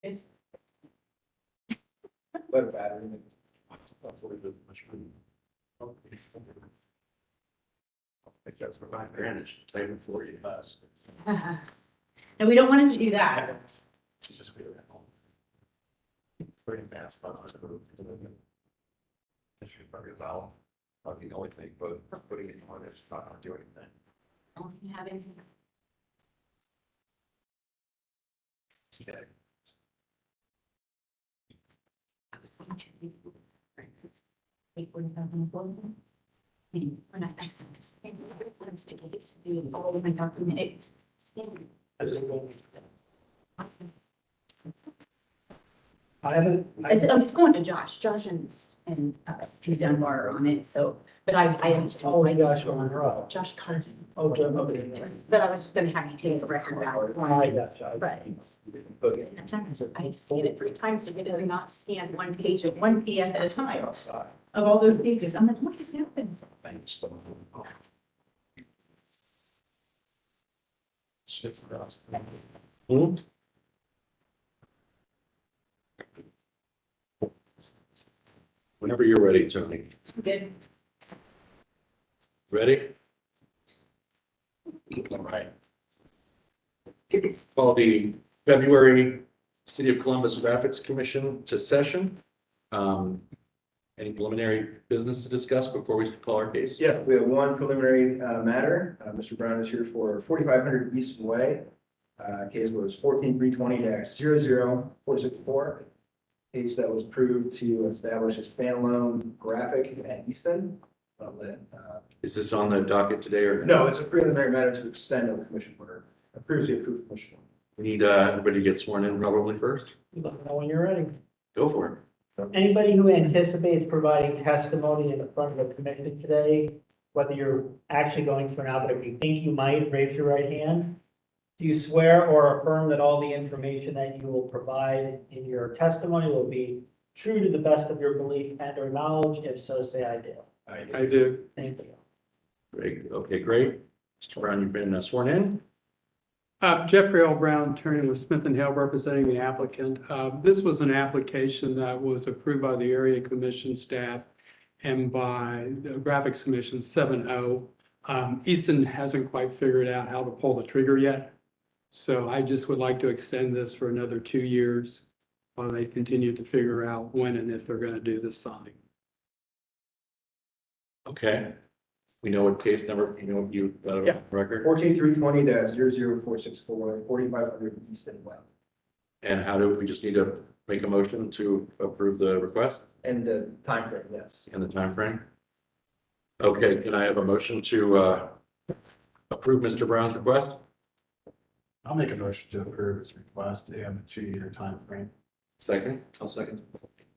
It's, Better battery. I think that's what my advantage, typing for you. and we don't want it to do that. Just be around. Pretty fast, but I was This should probably well, probably the only thing, but putting it on it's not gonna do anything. Don't you have anything? Okay. I was going to. Wait, we're not going to close them. And when I sent this thing, let's to get it to do all of my document. It's I haven't, I'm just going to Josh. Josh and Steve Dunbar are on it. So, but I oh my gosh, oh my God. Josh Carter. Okay, okay. But I was just gonna have you take the record back. I gotcha. But I had to scan it 3 times to get it to not scan one page of one PDF at a time of all those pages. I'm like, what is happening? Whenever you're ready, Tony. Good. Ready? All right. Call the February City of Columbus Graphics Commission to session. Any preliminary business to discuss before we call our case? Yeah, we have one preliminary matter. Mr. Brown is here for 4500 Easton Way. Case was 14320-00464. Case that was approved to establish a standalone graphic at Easton. Is this on the docket today or? No, it's a preliminary matter to extend the commission order. Previously approved commission order. We need everybody to get sworn in probably first. Let me know when you're ready. Go for it. Anybody who anticipates providing testimony in the front of the commission today, whether you're actually going to or not, but if you think you might, raise your right hand. Do you swear or affirm that all the information that you will provide in your testimony will be true to the best of your belief and or knowledge? If so, say I do. I do. Thank you. Great. Okay, great. Mr. Brown, you've been sworn in. Jeffrey L. Brown, attorney with Smith and Hale, representing the applicant. This was an application that was approved by the area commission staff and by the graphics commission 7-0. Easton hasn't quite figured out how to pull the trigger yet. So I just would like to extend this for another 2 years while they continue to figure out when and if they're going to do this signing. Okay. We know what case number, you know, you got Yeah. a record? 14320-00464, 4500 Easton Way. And how do we just need to make a motion to approve the request And the time frame, yes. and the time frame? Okay, can I have a motion to approve Mr. Brown's request? I'll make a motion to approve his request and the 2-year time frame. Second? I'll second.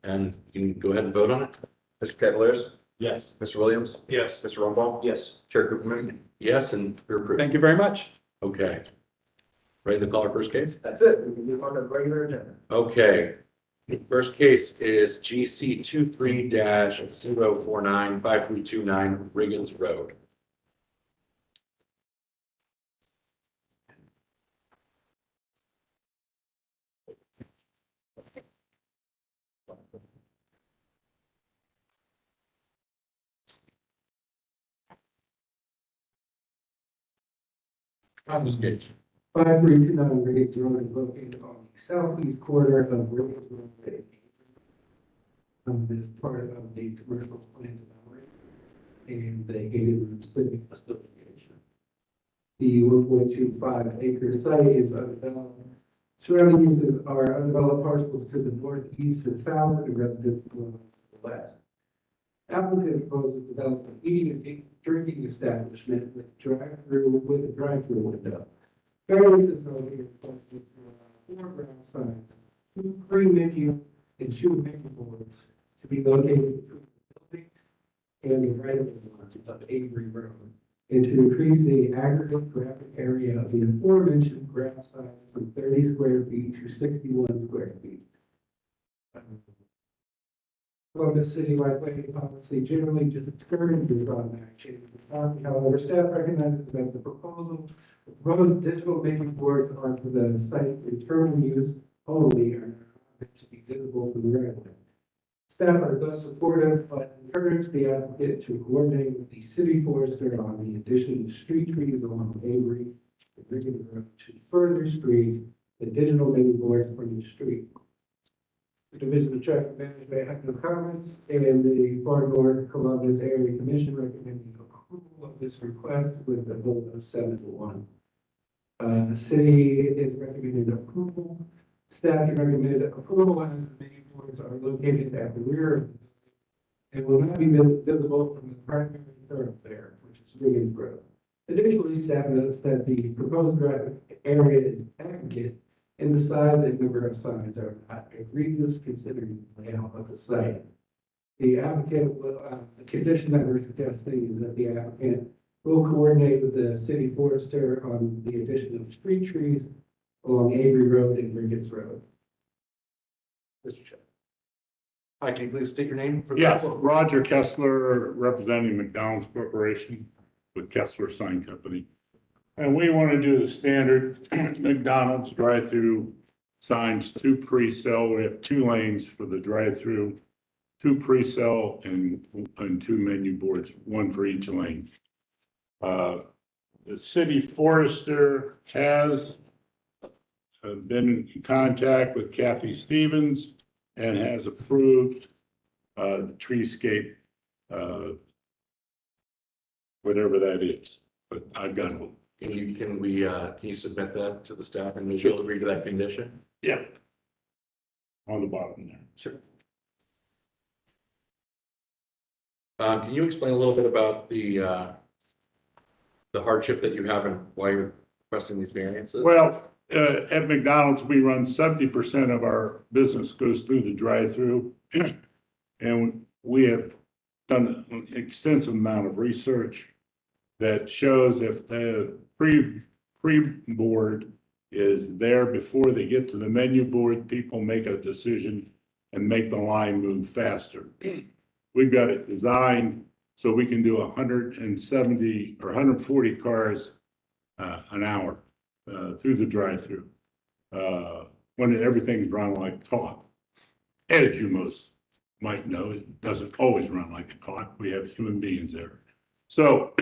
And you can go ahead and vote on it? Mr. Cavaliers? Yes. Mr. Williams? Yes. Mr. Rumbaugh? Yes. Chair Cooperman? Yes, and you're approved. Thank you very much. Okay. Ready to call our first case? That's it. We can move on to the regular agenda. Okay. First case is GC 23-049-5329 Riggins Road. On this case. 5329 Riggins Road is located on the southeast corner of Riggins Road. This part of the commercial plan development and the gated living association. The 1.25 acre site is undeveloped. Surrounding uses are undeveloped parcels to the northeast and south and residential to the west. Applicant proposes to develop an eating and drinking establishment with a drive-through window. Variance is located for 4 ground signs, 2 pre-menu and 2 menu boards to be located between the building and the right-of-way lines of Avery Road, and to increase the aggregate graphic area of the aforementioned ground signs from 30 square feet to 61 square feet. Columbus citywide planning policy generally discourages automatic changes. However, staff recognizes that the proposal digital menu boards onto the site for internal use only are not Staff are thus supportive, but encourage the applicant to coordinate with the city forester on the addition of street trees along Avery and Ricketts Road to further screen the digital menu boards from the street. The Division of Traffic Management had no comments, and the Far North Columbus Area Commission recommended approval of this request with a vote of 7-1. The city is recommending approval. Staff recommended approval as the menu boards are located at the rear of the building and will not be visible from the primary thoroughfare, which is Riggins Road. Additionally, staff notes that the proposed graphic area is aggregate and the size and number of signs are not egregious considering the layout of the site. The applicant, the condition that we're suggesting is that the applicant will coordinate with the city forester on the addition of street trees along Avery Road and Ricketts Road. Mr. Chair. Hi, can you please state your name for the? Yes, Roger Kessler, representing McDonald's Corporation with Kessler Sign Company. And we want to do the standard McDonald's drive-through signs, 2 pre-sell. We have 2 lanes for the drive-through, 2 pre-sell and 2 menu boards, 1 for each lane. The city forester has been in contact with Kathy Stevens and has approved the treescape, whatever that is, but I've got it. Can you submit that to the staff and we'll agree to that condition? Yeah. On the bottom there. Sure. Can you explain a little bit about the hardship that you have and why you're requesting these variances? Well, at McDonald's, we run 70% of our business goes through the drive-through. And we have done an extensive amount of research that shows if the pre-board is there before they get to the menu board, people make a decision and make the line move faster. We've got it designed so we can do 170 or 140 cars an hour through the drive-through when everything's run like talk. As you most might know, it doesn't always run like a talk. We have human beings there. So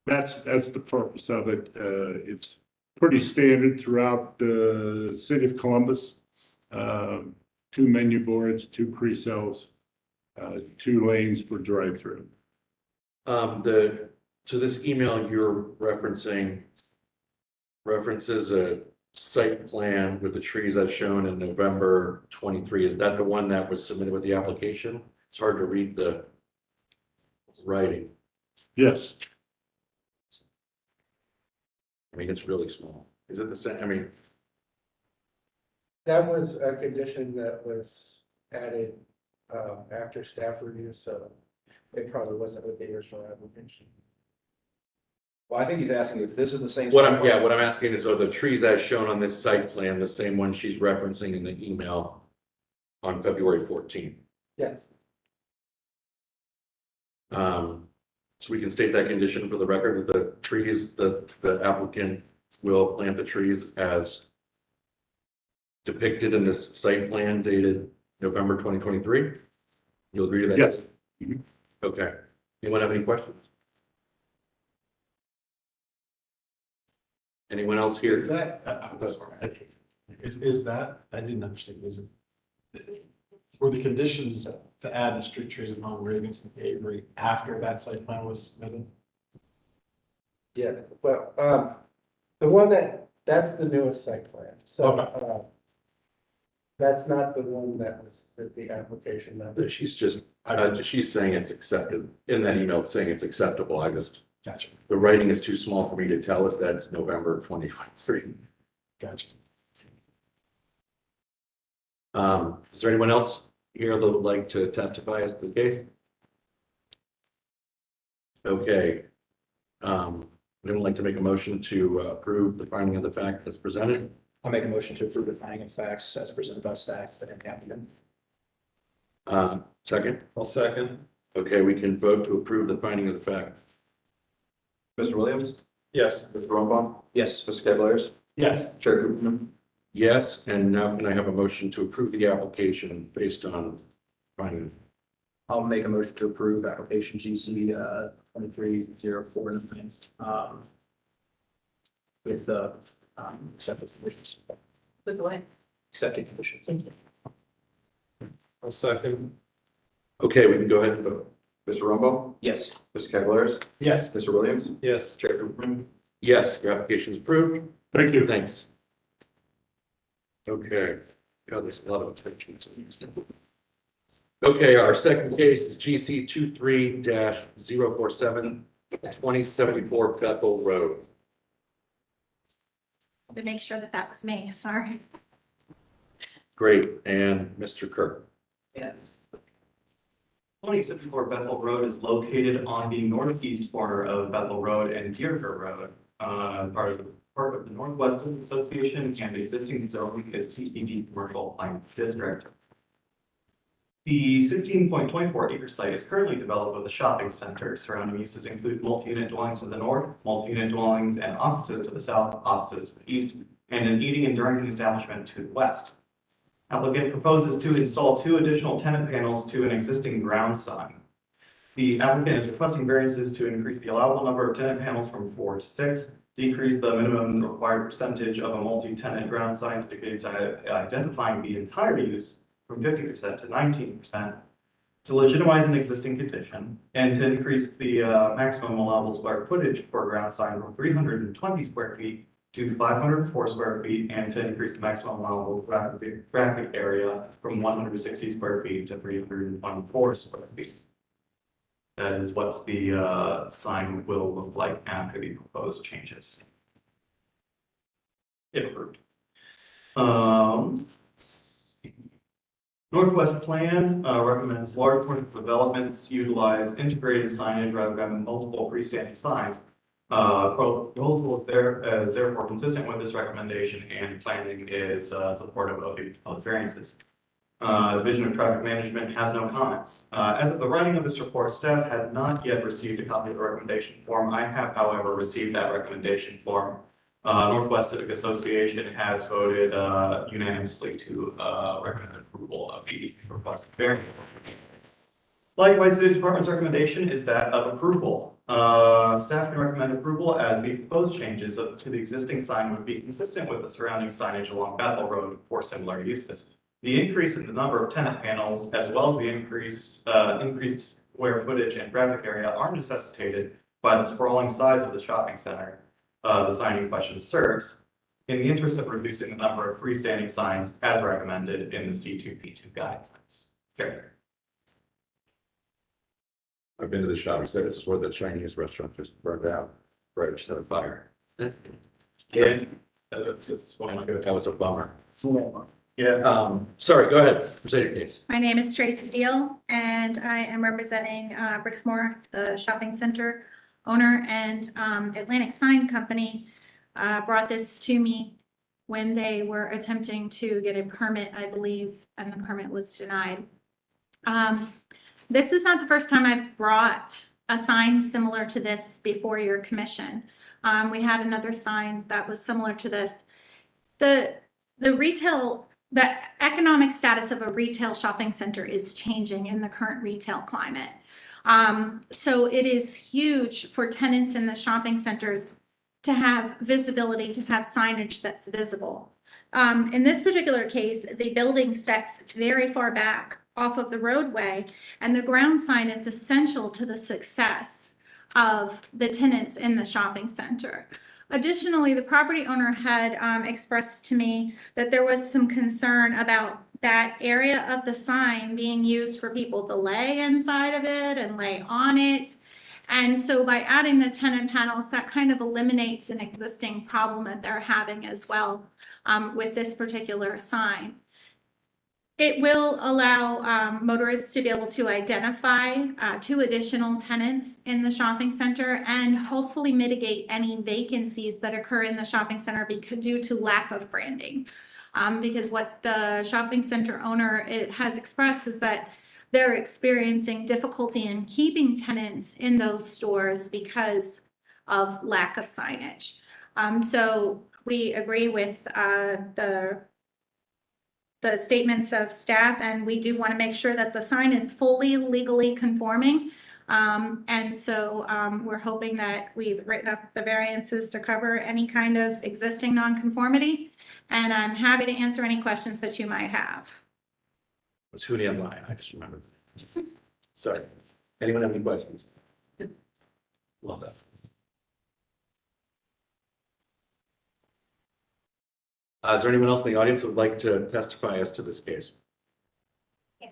that's the purpose of it. It's pretty standard throughout the city of Columbus. 2 menu boards, 2 pre-sales, 2 lanes for drive-through. So this email you're referencing references a site plan with the trees as shown in November 23. Is that the one that was submitted with the application? It's hard to read the writing. Yes. I mean, it's really small. Is it the same? I mean, That was a condition that was added after staff review, so it probably wasn't with the original application. Well, I think he's asking if this is the same. what I'm asking is, are the trees as shown on this site plan the same one she's referencing in the email on February 14th? Yes. So we can state that condition for the record that the trees, the applicant will plant the trees as depicted in this site plan dated November 2023. You'll agree to that? Yes. Okay. Anyone have any questions? Anyone else here? Is that, is that, I didn't understand, were the conditions to add the street trees along Ravens and Avery after that site plan was submitted? Yeah, well, the one that's the newest site plan, so, that's not the one that was the application number. She's just, she's saying it's accepted. In that email, it's saying it's acceptable. Gotcha, The writing is too small for me to tell if that's November 2023. gotcha. Is there anyone else here that would like to testify as to the case? Okay. Anyone like to make a motion to approve the finding of the fact as presented? I'll make a motion to approve the finding of facts as presented by staff and applicant. Second? I'll second. Okay, we can vote to approve the finding of the fact. Mr. Williams, Yes. Mr. Rombach, Yes. Mr. Cavaliers, Yes. Chair Cooperman. Yes, and now can I have a motion to approve the application based on finding? I'll make a motion to approve application GC 2304 with the accepted conditions. With the way. Accepted conditions. Thank you. A second. Okay, we can go ahead and vote. Mr. Rumbaugh, Yes. Mr. Cavalaris, Yes. Mr. Williams, Yes. Chair Pinkman. Yes, your application is approved. Thank you. Thanks. Okay, God, there's a lot of attention. Okay, our second case is GC 23-047, 2074 Bethel Road. To make sure that that was me, sorry. Great, and Mr. Kirk. Yes. 2074 Bethel Road is located on the northeast corner of Bethel Road and Deerfield Road. Part of the Northwest Association, and the existing zone is CCD Commercial Line District. The 16.24 acre site is currently developed with a shopping center. Surrounding uses include multi-unit dwellings to the north, multi-unit dwellings and offices to the south, offices to the east, and an eating and drinking establishment to the west. Applicant proposes to install 2 additional tenant panels to an existing ground sign. The applicant is requesting variances to increase the allowable number of tenant panels from 4 to 6, decrease the minimum required percentage of a multi-tenant ground sign indicates identifying the entire use from 50% to 19%, to legitimize an existing condition, and to increase the maximum allowable square footage for a ground sign from 320 square feet to 504 square feet, and to increase the maximum allowable traffic area from 160 square feet to 324 square feet. That is what the sign will look like after the proposed changes. If approved. Northwest Plan recommends large commercial developments utilize integrated signage rather than multiple freestanding signs. Proposal is therefore consistent with this recommendation, and planning is supportive of the variances. Division of Traffic Management has no comments. As of the writing of this report, staff had not yet received a copy of the recommendation form. I have, however, received that recommendation form. Northwest Civic Association has voted unanimously to recommend approval of the requested variance. Likewise, the department's recommendation is that of approval. Staff can recommend approval as the proposed changes to the existing sign would be consistent with the surrounding signage along Bethel Road for similar uses. The increase in the number of tenant panels, as well as the increased square footage and traffic area, are necessitated by the sprawling size of the shopping center the sign in question serves, in the interest of reducing the number of freestanding signs as recommended in the C2P2 guidelines. Okay. I've been to the shopping center. This is where the Chinese restaurant just burned out, right, just had a fire. Yeah, that's one of my That was a bummer. Yeah. Sorry, go ahead, present your case. My name is Tracy Deal, and I am representing Brixmor, the shopping center owner, and Atlantic Sign Company brought this to me when they were attempting to get a permit, I believe, and the permit was denied. This is not the first time I've brought a sign similar to this before your commission. We had another sign that was similar to this. The economic status of a retail shopping center is changing in the current retail climate. So it is huge for tenants in the shopping centers to have visibility, to have signage that's visible. In this particular case, the building sets very far back off of the roadway, and the ground sign is essential to the success of the tenants in the shopping center. Additionally, the property owner had expressed to me that there was some concern about that area of the sign being used for people to lay inside of it and lay on it. And so by adding the tenant panels, that kind of eliminates an existing problem that they're having as well with this particular sign. It will allow motorists to be able to identify 2 additional tenants in the shopping center and hopefully mitigate any vacancies that occur in the shopping center due to lack of branding. Because what the shopping center owner has expressed is that they're experiencing difficulty in keeping tenants in those stores because of lack of signage. So we agree with the statements of staff, and we do want to make sure that the sign is fully legally conforming. And so we're hoping that we've written up the variances to cover any kind of existing nonconformity. And I'm happy to answer any questions that you might have. It's Hootie online, I just remembered. Sorry. Anyone have any questions? Love that. Is there anyone else in the audience who would like to testify as to this case? Yeah.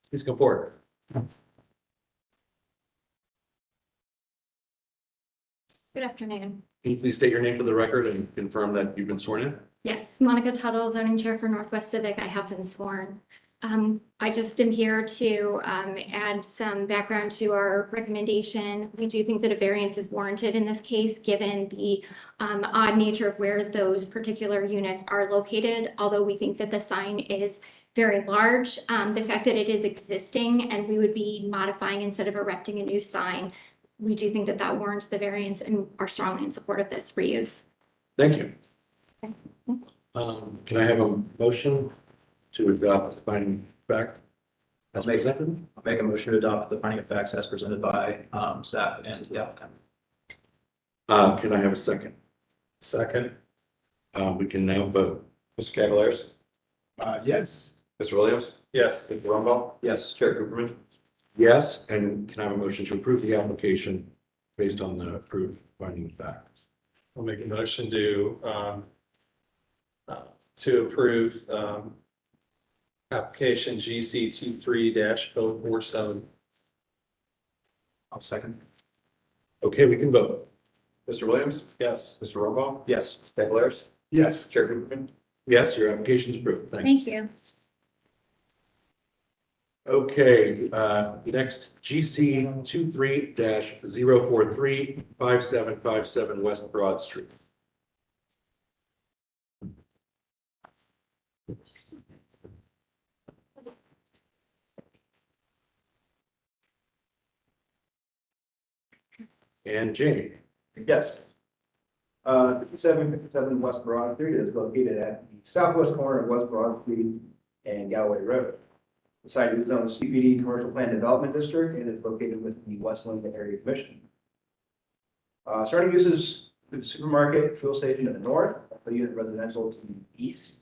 Please come forward. Good afternoon. Can you please state your name for the record and confirm that you've been sworn in? Yes, Monica Tuttle, zoning chair for Northwest Civic. I have been sworn. I just am here to add some background to our recommendation. We do think that a variance is warranted in this case, given the odd nature of where those particular units are located. Although we think that the sign is very large, the fact that it is existing and we would be modifying instead of erecting a new sign, we do think that that warrants the variance and are strongly in support of this reuse. Thank you. Can I have a motion to adopt the finding of fact as presented? I'll make a motion to adopt the finding of facts as presented by staff and the applicant. Can I have a second? Second. We can now vote. Mr. Cavaliers? Yes. Mr. Williams? Yes. Mr. Rumbaugh? Yes. Chair Cooperman? Yes, and can I have a motion to approve the application based on the approved finding of fact? I'll make a motion to approve application GC 23-047. I'll second. Okay, we can vote. Mr. Williams? Yes. Mr. Rumbaugh? Yes. Mr. Cavaliers? Yes. Chair Cooperman? Yes, your application is approved. Thanks. Thank you. Okay, next, GC 23-043 5757 West Broad Street. And Jamie. Yes. 5757 West Broad Street is located at the southwest corner of West Broad Street and Galloway Road. The site is zoned CPD Commercial Plan Development District and is located within the Westland Area Commission. Surrounding uses include supermarket, fuel station to the north, a unit residential to the east,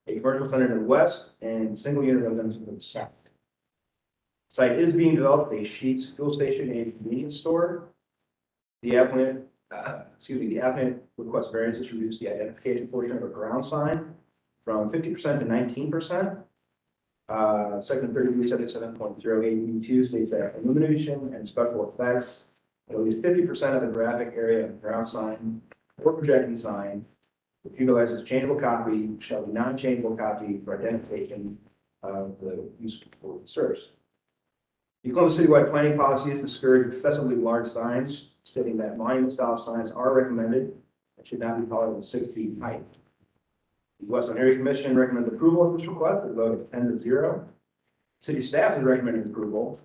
a commercial center to the west, and single unit residential to the south. The site is being developed a Sheetz fuel station and convenience store. The applicant requests variances to reduce the identification portion of a ground sign from 50% to 19%. Section 3377.08B2 states that illumination and special effects at least 50% of the graphic area of the ground sign or projecting sign, which utilizes changeable copy, shall be non-changeable copy for identification of the use for the source. The Oklahoma citywide planning policies discourage excessively large signs, stating that monument-style signs are recommended and should not be taller than 6 feet in height. The Westland Area Commission recommends approval of this request with a vote of 10 to 0. City staff is recommending approval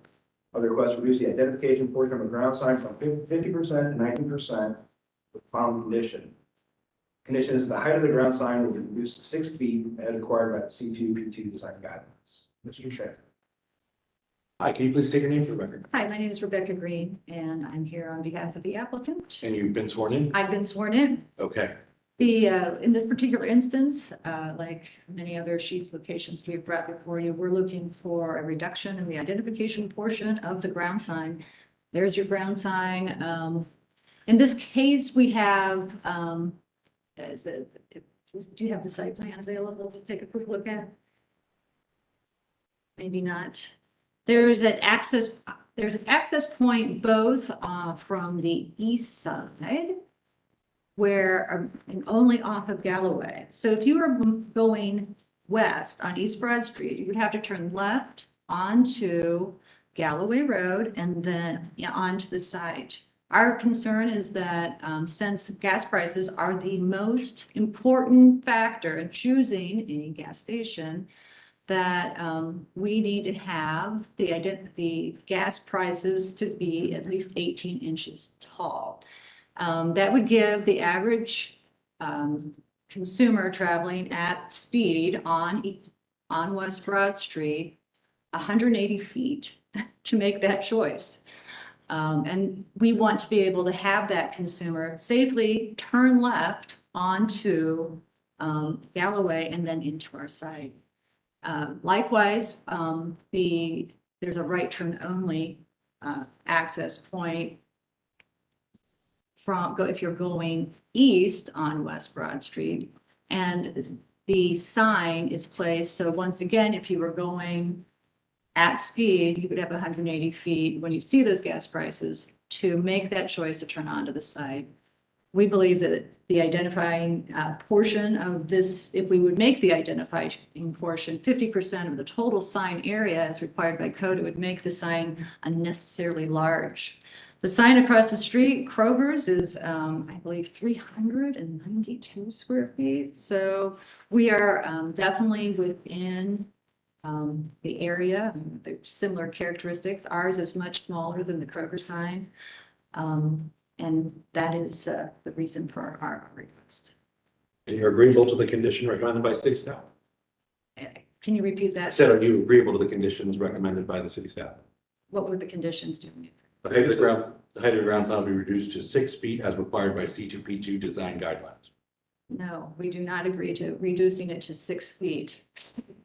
of the request to reduce the identification portion of a ground sign from 50% to 19% with the following condition. Condition is the height of the ground sign will be reduced to 6 feet as required by the C2P2 design guidelines. Mr. Chair. Hi, can you please state your name for the record? Hi, my name is Rebecca Green, and I'm here on behalf of the applicant. And you've been sworn in? I've been sworn in. Okay. In this particular instance, like many other Sheetz locations we've brought before you, we're looking for a reduction in the identification portion of the ground sign. There's your ground sign. In this case, we have, do you have the site plan available to take a quick look at? Maybe not. There's an access point both from the east side where and only off of Galloway. So if you were going west on East Broad Street, you would have to turn left onto Galloway Road and then onto the site. Our concern is that since gas prices are the most important factor in choosing a gas station, that we need to have the gas prices to be at least 18 inches tall. That would give the average consumer traveling at speed on West Broad Street, 180 feet to make that choice. And we want to be able to have that consumer safely turn left onto Galloway and then into our site. Likewise, there's a right turn only access point if you're going east on West Broad Street. And the sign is placed, so once again, if you were going at speed, you would have 180 feet when you see those gas prices to make that choice to turn onto the site. We believe that the identifying portion of this, if we would make the identifying portion 50% of the total sign area as required by code, it would make the sign unnecessarily large. The sign across the street, Kroger's, is, I believe, 392 square feet. So we are definitely within the area, there's similar characteristics. Ours is much smaller than the Kroger sign. And that is the reason for our request. And you're agreeable to the condition recommended by city staff? Can you repeat I that? said, are you agreeable to the conditions recommended by the city staff? What were the conditions do? The height of the ground sign will be reduced to 6 feet as required by C2P2 design guidelines. No, we do not agree to reducing it to 6 feet.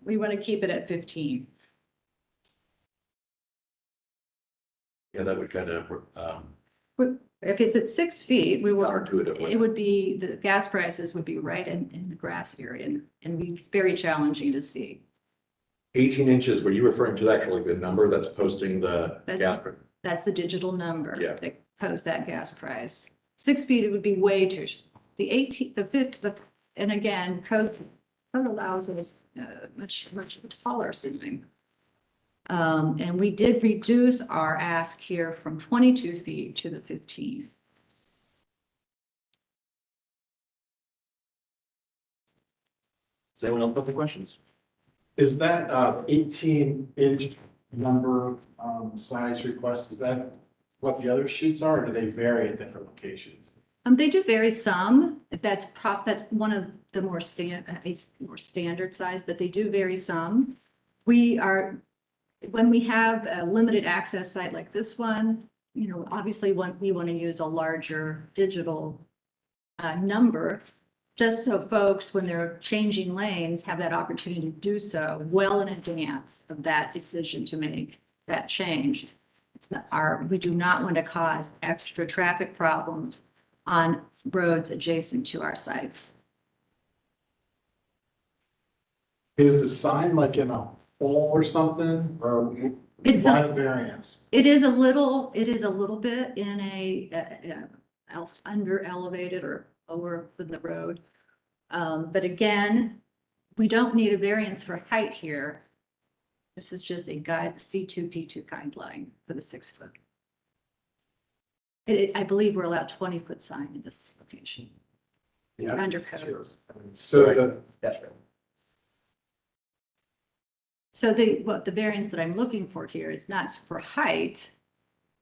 We want to keep it at 15. Yeah, that would kind of, If it's at 6 feet, we will, counterintuitive. it would be, the gas prices would be right in the grass area and be very challenging to see. 18 inches, were you referring to actually the number that's posting the gas? That's the digital number Yeah. that posts that gas price. 6 feet, it would be way too, the 18, the 5th, and again, code allows us much taller ceiling. And we did reduce our ask here from 22 feet to the 15. Does anyone else have any questions? Is that 18-inch number size request, is that what the other sheets are, or do they vary at different locations? They do vary some, if that's one of the more standard size, but they do vary some. When we have a limited access site like this one, you know, obviously we want to use a larger digital number, just so folks, when they're changing lanes, have that opportunity to do so well in advance of that decision to make that change. We do not want to cause extra traffic problems on roads adjacent to our sites. Is the sign like in a hole or something, or why the variance? It is a little bit in a under elevated or lower than the road. But again, we don't need a variance for height here. This is just a C2P2 guideline for the 6 foot. I believe we're allowed 20-foot sign in this location. Yeah. Under code. So That's right. So the variance that I'm looking for here is not for height.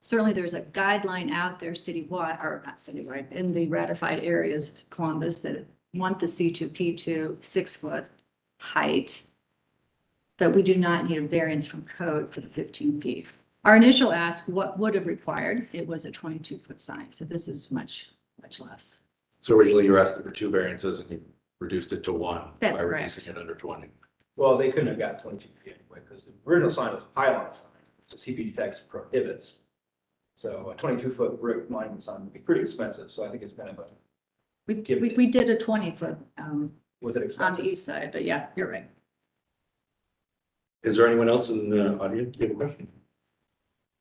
Certainly there's a guideline out there citywide, or not citywide, in the ratified areas of Columbus that want the C2P2 6 foot height. But we do not need a variance from code for the 15 feet. Our initial ask, what would have required, it was a 22-foot sign. So this is much less. So originally you were asking for 2 variances and you reduced it to 1 That's by correct. reducing it under 20. Well, they couldn't have got 22 feet anyway, because the original sign was a pylon sign, so CPD text prohibits. So a 22-foot monument sign would be pretty expensive, so I think it's kind of a, We did a 20-foot was it on expensive? the east side, but yeah, you're right. Is there anyone else in the audience? Do you have a question?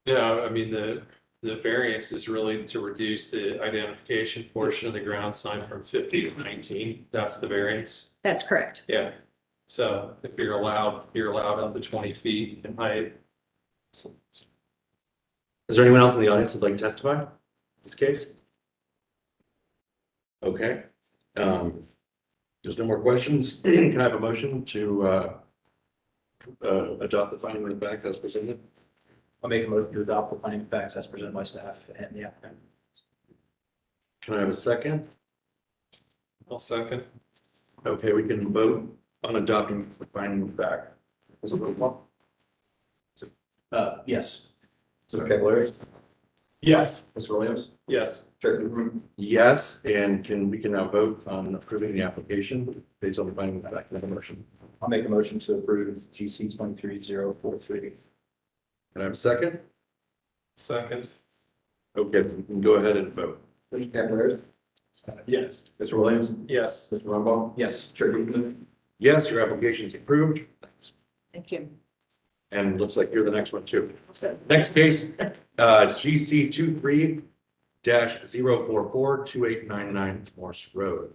Yeah, I mean, the variance is really to reduce the identification portion of the ground sign from 50 to 19. That's the variance. That's correct. Yeah. So if you're allowed up to 20 feet in height. Is there anyone else in the audience that'd like to testify in this case? Okay. There's no more questions. Can I have a motion to adopt the finding of fact as presented? I'll make a motion to adopt the finding of facts as presented by staff and the applicant. Can I have a second? I'll second. Okay, we can vote on adopting the finding of fact. Mr. Rosenbaum? Yes. Mr. Cavalieri? Yes. Mr. Williams? Yes. Chair Kluger? Yes, and we can now vote on approving the application based on the finding of fact. Make a motion. I'll make a motion to approve GC 23043. Can I have a second? Second. Okay, we can go ahead and vote. Mr. Cavalieri? Yes. Mr. Williams? Yes. Mr. Rosenbaum? Yes. Chair Kluger? Yes, your application is approved. Thanks. Thank you. And looks like you're the next one too. Next case, GC 23-044-2899 Morse Road.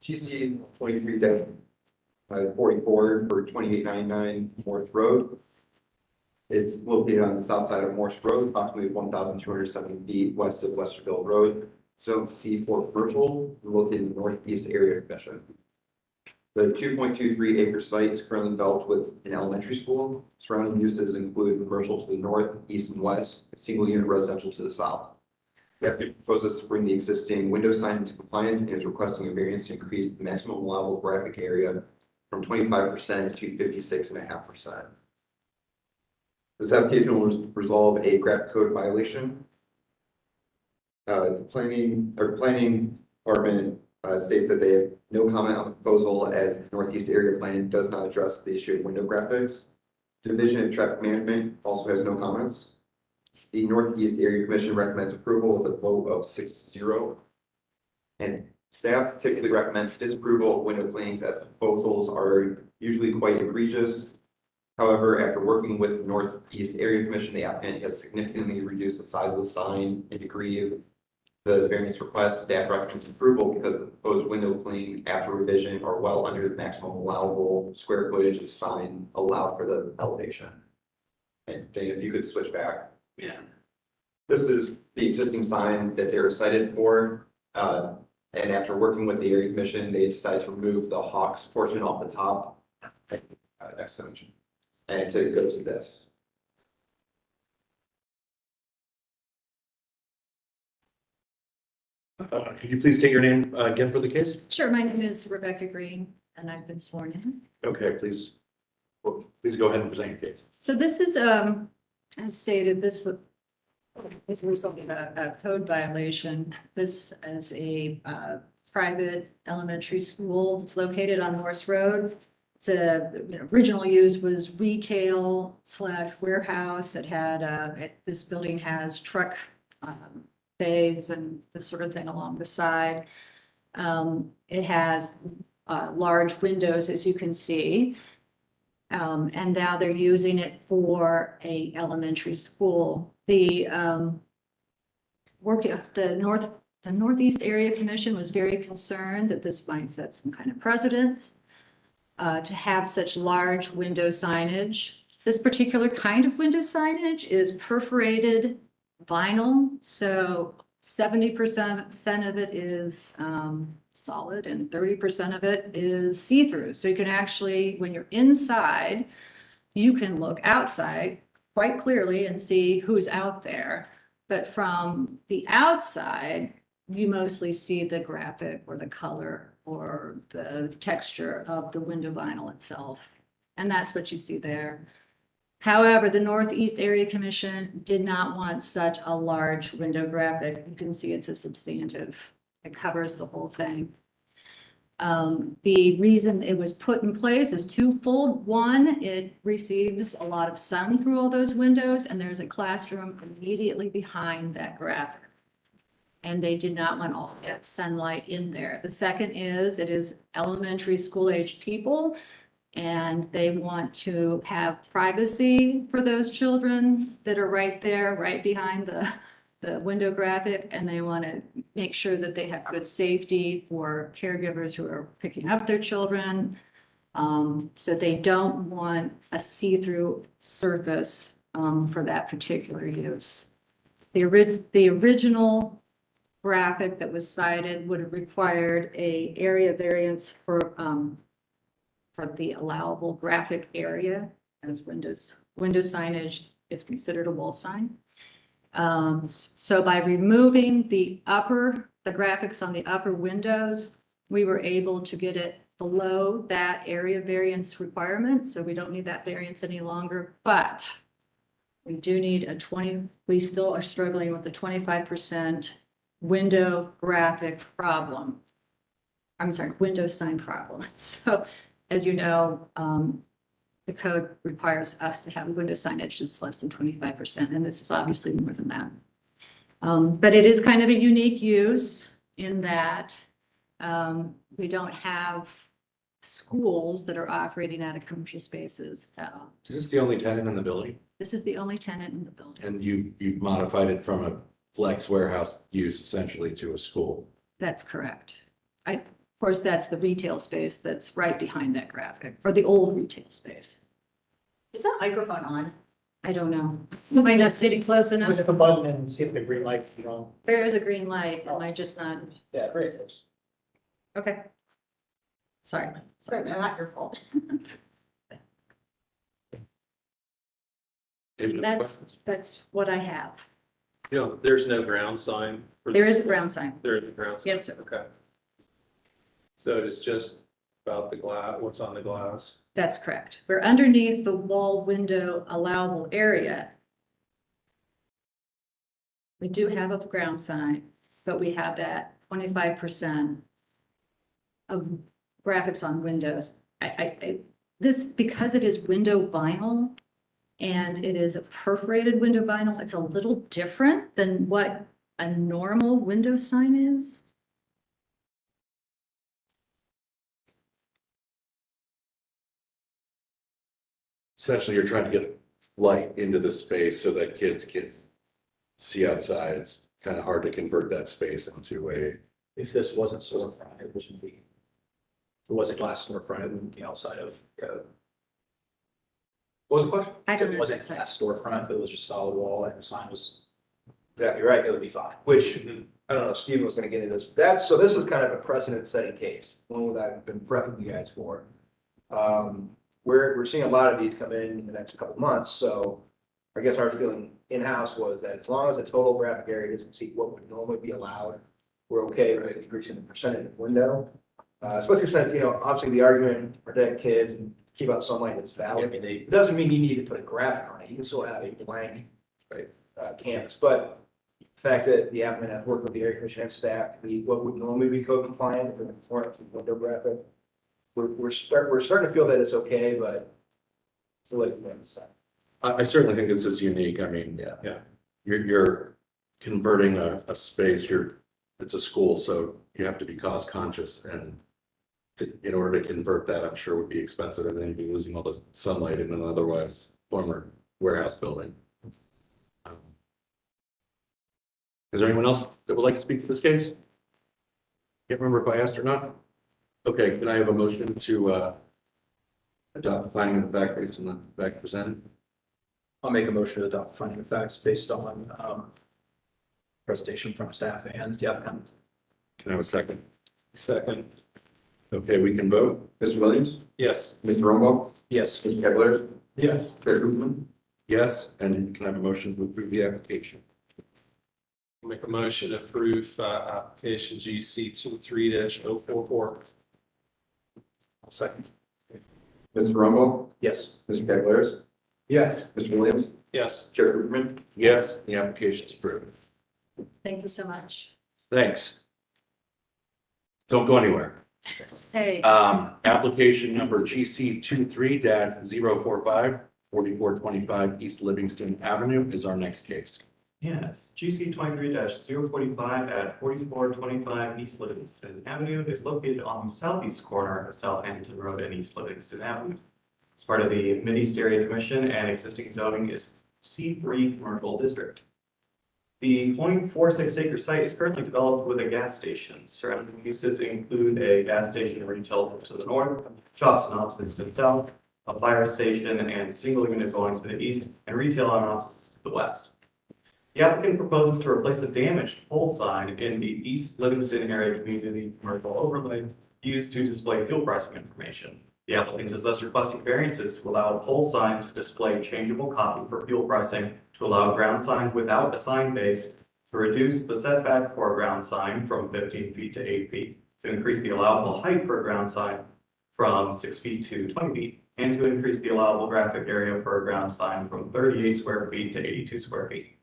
GC 23-44 for 2899 Morse Road. It's located on the south side of Morse Road, approximately 1,270 feet west of Westerville Road. Zone C for commercial, located in the northeast area commission. The 2.23 acre site is currently developed with an elementary school. Surrounding uses include commercial to the north, east, and west, a single unit residential to the south. The applicant proposes to bring the existing window sign into compliance and is requesting a variance to increase the maximum allowable graphic area from 25% to 56.5%. This application will resolve a graphic code violation. The planning department states that they have no comment on the proposal as the Northeast Area Plan does not address the issue of window graphics. Division of Traffic Management also has no comments. The Northeast Area Commission recommends approval with a vote of 6-0. And staff typically recommends disapproval of window cleanings as the proposals are usually quite egregious. However, after working with the Northeast Area Commission, the applicant has significantly reduced the size of the sign and degree of the variance request. Staff recommends approval because the proposed window cleaning after revision are well under the maximum allowable square footage of sign allowed for the elevation. And Dave, if you could switch back. Yeah. This is the existing sign that they're cited for. And after working with the area commission, they decided to remove the Hawks portion off the top. Next image. And to go to this. Could you please state your name again for the case? Sure, my name is Rebecca Green, and I've been sworn in. Okay, please go ahead and present your case. So this is, as stated, this resulted in a code violation. This is a private elementary school. It's located on Norse Road. It's original use was retail / warehouse. It had, this building has truck bays and this sort of thing along the side. It has large windows, as you can see. And now they're using it for a elementary school. The Northeast Area Commission was very concerned that this might set some kind of precedent to have such large window signage. This particular kind of window signage is perforated vinyl, so 70% of it is solid and 30% of it is see-through. So you can actually, when you're inside, you can look outside quite clearly and see who's out there. But from the outside, you mostly see the graphic or the color or the texture of the window vinyl itself. And that's what you see there. However, the Northeast Area Commission did not want such a large window graphic. You can see it's a substantive. It covers the whole thing. The reason it was put in place is twofold. One, it receives a lot of sun through all those windows, and there's a classroom immediately behind that graphic. And they did not want all that sunlight in there. The second is it is elementary school age people, and they want to have privacy for those children that are right there, right behind the window graphic, and they want to make sure that they have good safety for caregivers who are picking up their children. So they don't want a see-through surface for that particular use. The original graphic that was cited would have required a area variance for the allowable graphic area, as window signage is considered a wall sign. So by removing the upper the graphics on the upper windows, we were able to get it below that area variance requirement, so we don't need that variance any longer, but we do need we still are struggling with the 25% window graphic problem. I'm sorry, window sign problem. So as you know, the code requires us to have window signage that's less than 25%, and this is obviously more than that. But it is kind of a unique use in that we don't have schools that are operating out of commercial spaces. Is this the only tenant in the building? This is the only tenant in the building. And you've modified it from a flex warehouse use essentially to a school? That's correct. Of course, that's the retail space that's right behind that graphic, or the old retail space. Is that microphone on? I don't know. Am I not sitting close enough? Push the button and see if the green light is on. There is a green light. Am I just not? Yeah, great. Okay. Sorry. Sorry, not your fault. Any other questions? That's what I have. You know, there's no ground sign. for There this- is a ground sign. There is a ground sign. Yes, sir. Okay. So it's just about the glass, what's on the glass. That's correct. We're underneath the wall window allowable area. We do have a ground sign, but we have that 25% of graphics on windows. This, because it is window vinyl and it is a perforated window vinyl, it's a little different than what a normal window sign is. Essentially, you're trying to get light into the space so that kids can see outside. It's kind of hard to convert that space into a, If this wasn't storefront, it wouldn't be. If it was a glass storefront, it wouldn't be outside of code. What was the question? I If don't it know. wasn't a glass storefront, if it was just solid wall and the sign was, Exactly right. it would be fine. Which, I don't know, Steven was gonna get into this. So this is kind of a precedent setting case, one that I've been prepping you guys for. We're seeing a lot of these come in the next couple months, so I guess our feeling in-house was that as long as the total graphic area doesn't exceed what would normally be allowed, we're okay with increasing the percentage of window. Especially since, obviously the argument, protect kids and keep out sunlight is valid. It doesn't mean you need to put a graphic on it. You can still have a blank canvas, but the fact that the applicant has worked with the area commission and staff to meet what would normally be code compliant for the performance of window graphic, we're starting to feel that it's okay, but it's a little bit decide. I certainly think this is unique. I mean, Yeah. you're converting a space, it's a school, so you have to be cost conscious and in order to convert that, I'm sure would be expensive and then you'd be losing all the sunlight in an otherwise former warehouse building. Is there anyone else that would like to speak to this case? Can't remember if I asked or not. Okay, can I have a motion to adopt the finding of the fact based on the fact presented? I'll make a motion to adopt the finding of facts based on presentation from staff and the applicant. Can I have a second? Second, Okay, we can vote. Mr. Williams? yes. Mr. Rumbaugh? Yes. Mr. Cavaliers? Yes. Chair Kaufman? Yes, and can I have a motion to approve the application? Make a motion to approve application GC 23-044. I'll second. Mr. Rumbaugh? Yes. Mr. Cavaliers? Yes. Mr. Williams? Yes. Chair Kaufman? Yes, the application is approved. Thank you so much. Thanks. Don't go anywhere. Hey. Application number GC 23-045, 4425 East Livingston Avenue is our next case. Yes, GC 23-045 at 4425 East Livingston Avenue is located on the southeast corner of South Hampton Road and East Livingston Avenue. It's part of the Mid-East Area Commission and existing zoning is C3 Commercial District. The 0.46 acre site is currently developed with a gas station. Surrounding uses include a gas station and retail to the north, shops and offices to the south, a fire station and single unit dwellings to the east, and retail and offices to the west. The applicant proposes to replace a damaged pole sign in the East Livingston Area Community Commercial Overlay used to display fuel pricing information. The applicant is thus requesting variances to allow a pole sign to display changeable copy for fuel pricing, to allow a ground sign without a sign base, to reduce the setback for a ground sign from 15 feet to 8 feet, to increase the allowable height for a ground sign from 6 feet to 20 feet, and to increase the allowable graphic area for a ground sign from 38 square feet to 82 square feet.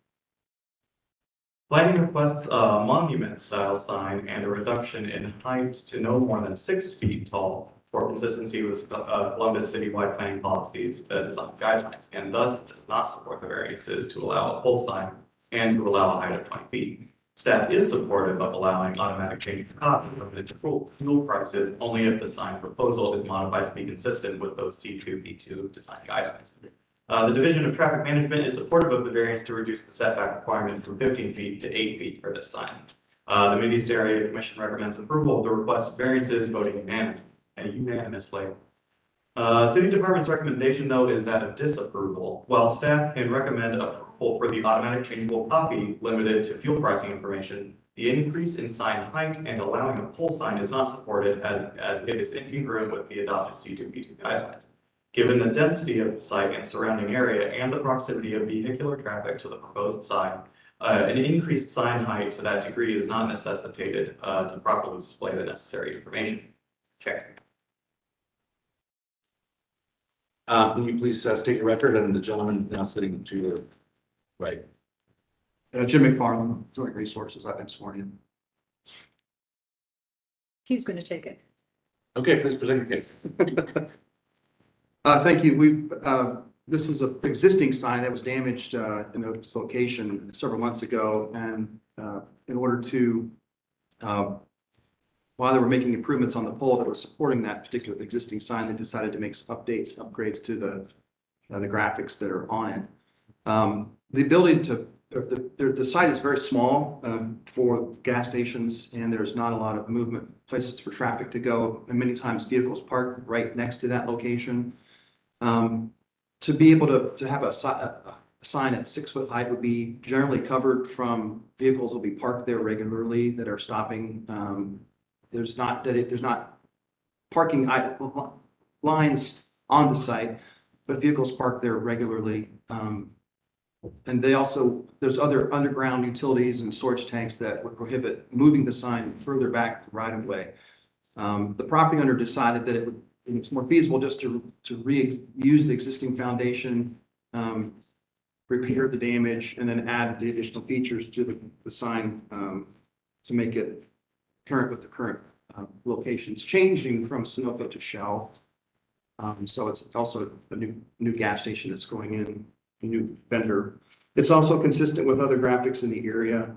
Planning requests a monument-style sign and a reduction in height to no more than 6 feet tall for consistency with Columbus citywide planning policies, design guidelines, and thus does not support the variances to allow a pole sign and to allow a height of 20 feet. Staff is supportive of allowing automatic change of copy limited to fuel prices only if the sign proposal is modified to be consistent with those C2, B2 design guidelines. The Division of Traffic Management is supportive of the variance to reduce the setback requirement from 15 feet to 8 feet for this sign. The Mid-East Area Commission recommends approval of the requested variances, voting unanimously. City Department's recommendation, though, is that of disapproval. While staff can recommend approval for the automatic changeable copy limited to fuel pricing information, the increase in sign height and allowing a pole sign is not supported as it is incongruent with the adopted C2B2 guidelines. Given the density of the site and surrounding area and the proximity of vehicular traffic to the proposed sign, an increased sign height to that degree is not necessitated to properly display the necessary information. Check. Can you please state your record and the gentleman now sitting to your right? Jim McFarland, Joint Resources, I've been sworn in. He's going to take it. Okay, please present your case. Thank you. This is an existing sign that was damaged in this location several months ago. And in order to, while they were making improvements on the pole that was supporting that particular existing sign, they decided to make some upgrades to the graphics that are on it. The ability to, the site is very small for gas stations, and there's not a lot of movement places for traffic to go. And many times vehicles park right next to that location. To be able to have a sign at 6 foot height would be generally covered from vehicles will be parked there regularly that are stopping. There's not parking lines on the site, but vehicles park there regularly. And there's other underground utilities and storage tanks that would prohibit moving the sign further back right of way. The property owner decided that it's more feasible just to reuse the existing foundation, repair the damage, and then add the additional features to the sign to make it current with the current locations, changing from Sunoco to Shell. So it's also a new gas station that's going in, a new vendor. It's also consistent with other graphics in the area.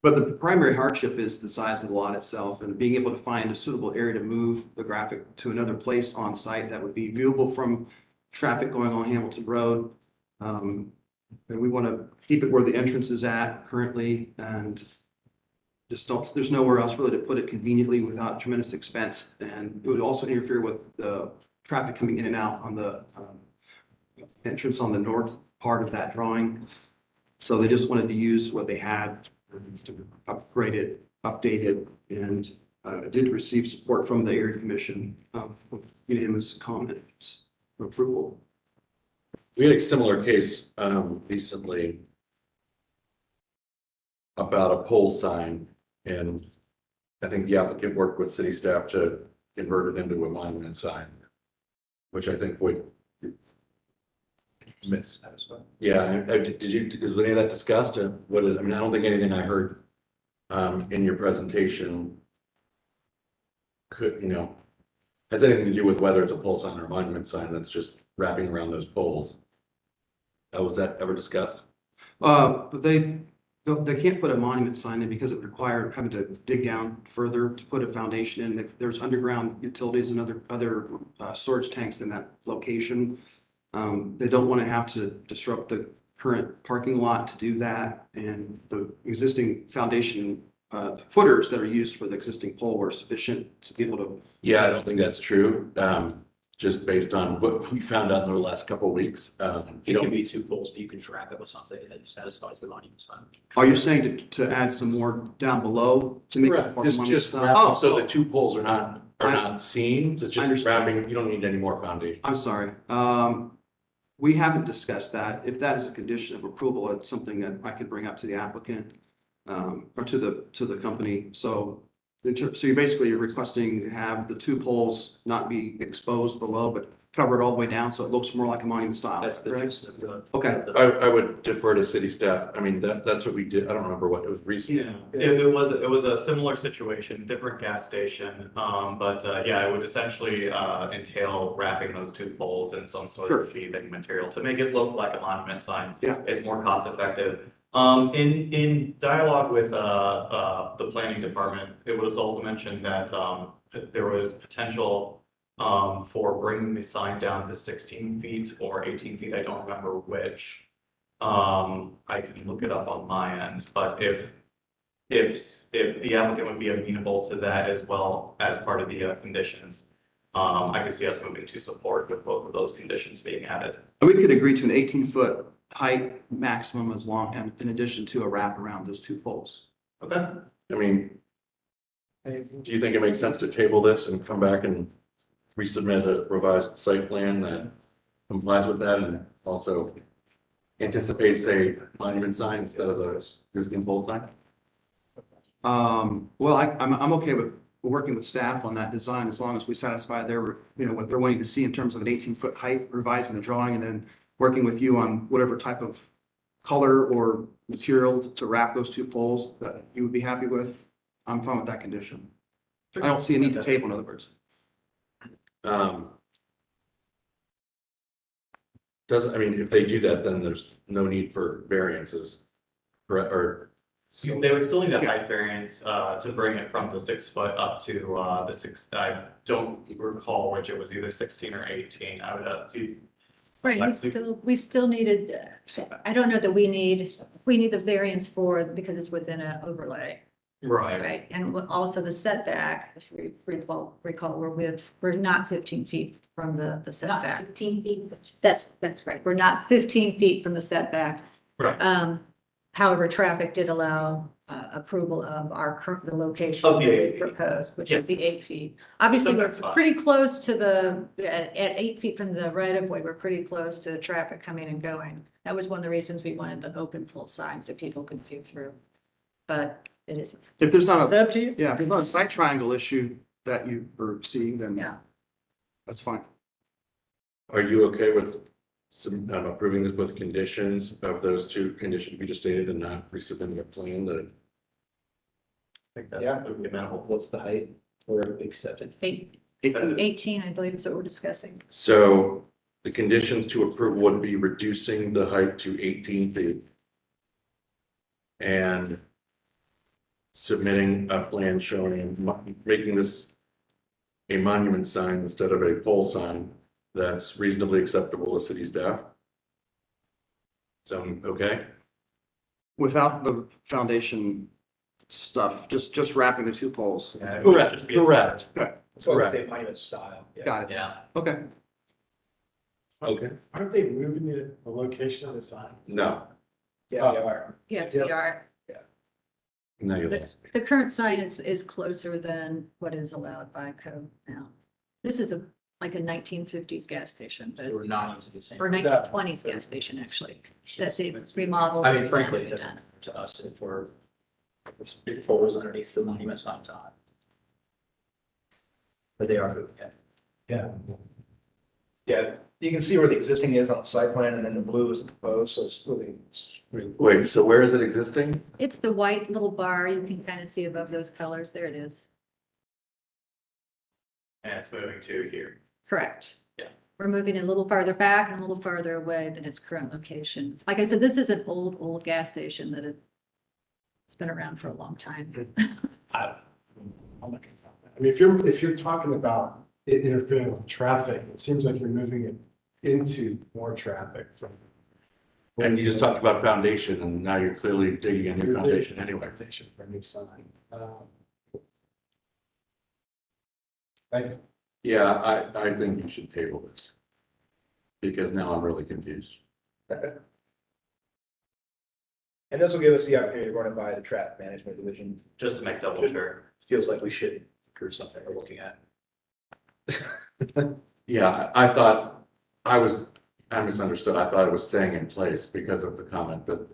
But the primary hardship is the size of the lot itself and being able to find a suitable area to move the graphic to another place on site that would be viewable from traffic going on Hamilton Road. And we want to keep it where the entrance is at currently, and there's nowhere else really to put it conveniently without tremendous expense. And it would also interfere with the traffic coming in and out on the entrance on the north part of that drawing. So they just wanted to use what they had to upgrade it, update it, and did receive support from the area commission unanimous comments for approval. We had a similar case recently about a pole sign, and I think the applicant worked with city staff to convert it into a monument sign, which I think would. Yeah, is any of that discussed? I don't think anything I heard in your presentation has anything to do with whether it's a pole sign or a monument sign that's just wrapping around those poles. Was that ever discussed? But they can't put a monument sign in because it required having to dig down further to put a foundation in. If there's underground utilities and other storage tanks in that location, they don't want to have to disrupt the current parking lot to do that. And the existing foundation footers that are used for the existing pole are sufficient to be able to. Yeah, I don't think that's true. Just based on what we found out in the last couple of weeks. It can be 2 poles, but you can trap it with something that satisfies the monument sign. Are you saying to add some more down below to make it more just monument? so the 2 poles are not seen. It's just wrapping. You don't need any more foundation. I'm sorry. We haven't discussed that. If that is a condition of approval, it's something that I could bring up to the applicant, or to the company. So, so you're requesting to have the two poles not be exposed below, but covered all the way down, so it looks more like a monument style. That's the correct? gist of the. Okay. I would defer to city staff. I mean, that's what we did. I don't remember what it was recent. Yeah, it was a similar situation, different gas station, but yeah, it would essentially entail wrapping those two poles in some sort of sheathing material to make it look like a monument sign. Yeah. It's more cost effective. In dialogue with the planning department, it was also mentioned that there was potential for bringing the sign down to 16 feet or 18 feet, I don't remember which. I can look it up on my end, but if the applicant would be amenable to that as well as part of the conditions, I could see us moving to support with both of those conditions being added. We could agree to an 18-foot height maximum as long, and in addition to a wrap around those two poles. Okay. I mean, do you think it makes sense to table this and come back and resubmit a revised site plan that complies with that and also anticipates a monument sign instead of the existing pole sign? Well, I'm okay with working with staff on that design as long as we satisfy their, what they're wanting to see in terms of an 18-foot height, revising the drawing, and then working with you on whatever type of color or material to wrap those two poles that you would be happy with. I'm fine with that condition. I don't see a need to table, in other words. I mean, if they do that, then there's no need for variances, correct? Or So they would still need a height variance to bring it from the 6 foot up to the 6. I don't recall which, it was either 16 or 18. I would have to. Right, we still needed, I don't know that we need the variance for, because it's within an overlay. Right, and also the setback, if you recall, we're not 15 feet from the setback. 15 feet. That's right, we're not 15 feet from the setback. Right. However, traffic did allow approval of the location Of that the we 8 feet. proposed, which Yeah. is the 8 feet. Obviously, So we're that's fine. pretty close to at 8 feet from the right of way, we're pretty close to traffic coming and going. That was one of the reasons we wanted the open pole sign so people could see through. But it isn't. If there's not Is that up to you? Yeah, if there's not a site triangle issue that you are seeing, then Yeah. that's fine. are you okay with approving this with conditions of those two conditions we just stated and not resubmitting a plan that? I think that would be amenable. What's the height for accepted? 18, I believe is what we're discussing. So the conditions to approve would be reducing the height to 18 feet. And submitting a plan showing, making this a monument sign instead of a pole sign that's reasonably acceptable to city staff. Sound okay? Without the foundation stuff, just wrapping the two poles. Yeah, it would just be a- Correct. That's why they monument style. Got it. Yeah. Okay. Okay. Aren't they moving the location of the sign? No, Yeah, they are. Yes, we are. now you lost me. The current sign is closer than what is allowed by code now. This is like a 1950s gas station, So we're not using the same. or 1920s gas station, actually. That's it's remodeled. I mean, frankly, it redone, doesn't redone. matter to us if it's big poles underneath the monument sign top. But they are moving it. Yeah. Yeah, you can see where the existing is on the site plan and then the blue is the proposed, so it's really. Wait, so where is it existing? It's the white little bar you can kind of see above those colors. There it is. And it's moving to here. Correct. Yeah. We're moving it a little farther back and a little farther away than its current location. Like I said, this is an old gas station that it's been around for a long time. I mean, if you're talking about it interfering with traffic, it seems like you're moving it into more traffic from. And you just talked about foundation and now you're clearly digging a new foundation anyway. Foundation for a new sign. Yeah, I think you should table this. Because now I'm really confused. And this will give us the opportunity to run it by the traffic management division. Just to make double sure. Feels like we should approve something we're looking at. Yeah, I thought I was I misunderstood. I thought it was staying in place because of the comment that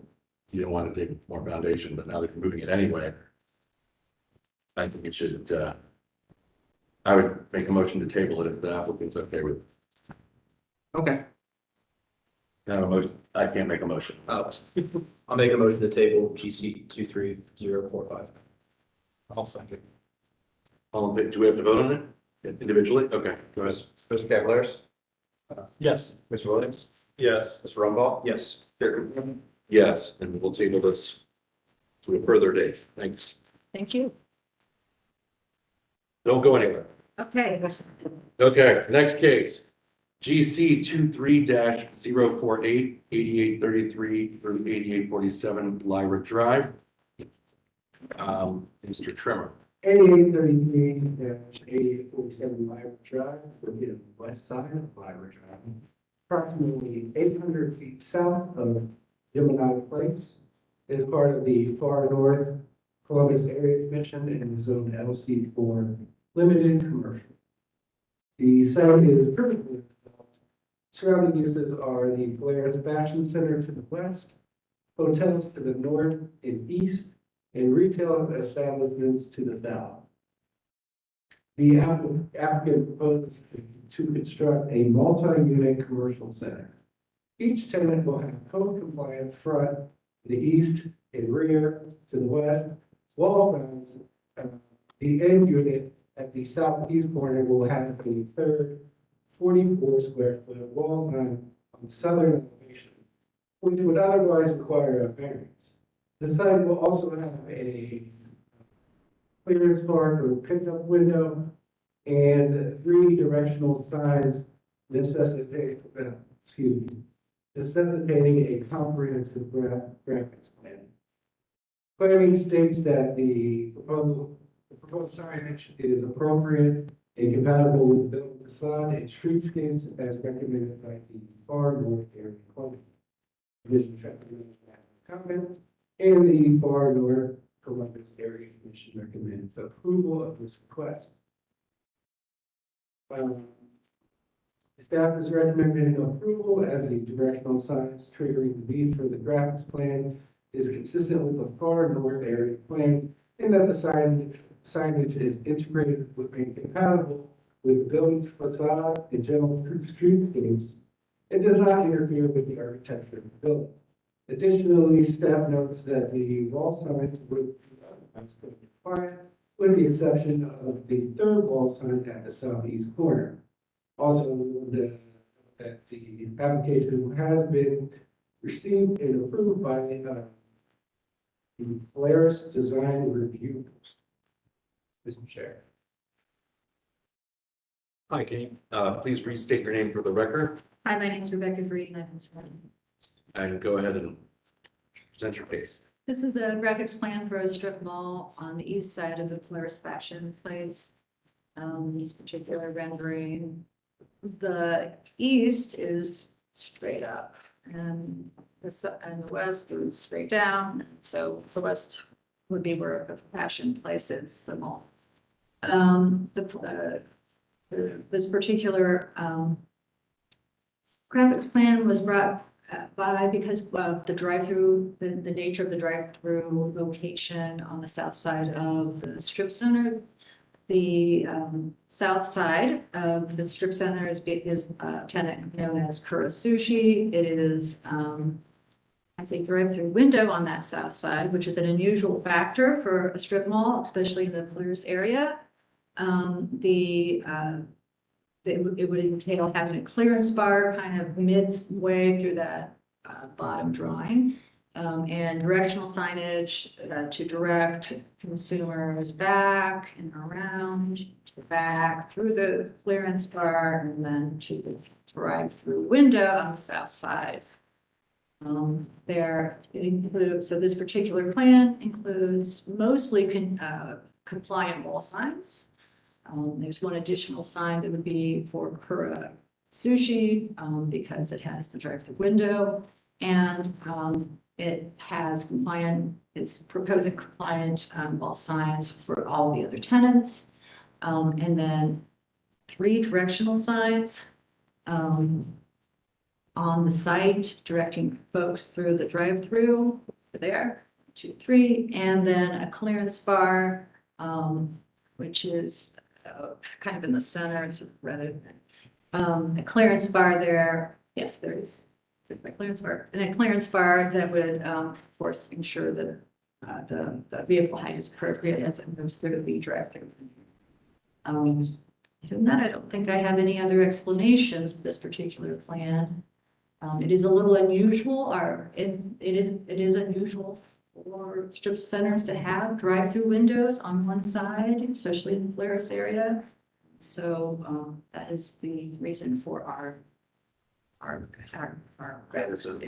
you don't want to dig more foundation, but now that you're moving it anyway, I think it should, I would make a motion to table it if the applicant's okay with it. Okay. I have a motion. I can't make a motion. I'll make a motion to table GC 23045. I'll second. Do we have to vote on it individually? Okay, go ahead. Mr. Cavaliers? Yes. Mr. Williams? Yes. Mr. Rumball? Yes. Yes, and we'll table this to a further date. Thanks. Thank you. Don't go anywhere. Okay. Okay, next case. GC 23-048, 8833 through 8847 Lyra Drive. Mr. Trimmer. 8833-8847 Lyra Drive, located on the west side of Lyra Drive, approximately 800 feet south of Gemini Place. It is part of the far north Columbus Area Commission and is zoned LC for limited commercial. The site is perfectly developed. Surrounding uses are the Polaris Fashion Center to the west, hotels to the north and east, and retail establishments to the south. The applicant proposes to construct a multi-unit commercial center. Each tenant will have code-compliant front to the east and rear to the west, wall fronts. The end unit at the southeast corner will have a third 44 square foot wall front on the southern elevation, which would otherwise require a variance. The site will also have a clearance bar for pickup window and 3 directional signs necessitating a comprehensive graphics plan. Planning states that the proposed signage is appropriate and compatible with the building facade and streetscapes as recommended by the Far North Area Club. Division Traffic Management comment, and the Far North Columbus Area Commission recommends approval of this request. The staff is recommending approval as the directional signs triggering the need for the graphics plan is consistent with the Far North Area Plan, and that the signage is integrated with and compatible with the building's facade and general streetscapes. It does not interfere with the architecture of the building. Additionally, staff notes that the wall signs would be otherwise compliant, with the exception of the third wall sign at the southeast corner. Also, that the application has been received and approved by the Polaris Design Review. Mr. Chair. Hi, can you please restate your name for the record Hi, my name is Rebecca Green. I'm sworn. and go ahead and present your case. This is a graphics plan for a strip mall on the east side of the Polaris Fashion Place. This particular rendering, the east is straight up and the west is straight down. So the west would be where the Fashion Place is, the mall. This particular graphics plan was brought by because of the drive-through, the nature of the drive-through location on the south side of the strip center. The south side of the strip center is a tenant known as Kura Sushi. It is has a drive-through window on that south side, which is an unusual factor for a strip mall, especially in the Polaris area. It would entail having a clearance bar kind of midway through that bottom drawing, and directional signage to direct consumers back and around, to the back, through the clearance bar, and then to the drive-through window on the south side. So this particular plan includes mostly compliant wall signs. There's one additional sign that would be for Kura Sushi because it has the drive-through window, and it's proposing compliant wall signs for all the other tenants, and then 3 directional signs. on the site, directing folks through the drive-through there, 2, 3, and then a clearance bar, which is kind of in the center, it's rather, a clearance bar there. Yes, there is. There's my clearance bar, and a clearance bar that would, of course, ensure that the vehicle height is appropriate as it moves through the drive-through. Other than that, I don't think I have any other explanations of this particular plan. It is a little unusual, or it is unusual for strip centers to have drive-through windows on one side, especially in the Polaris area. So that is the reason for our So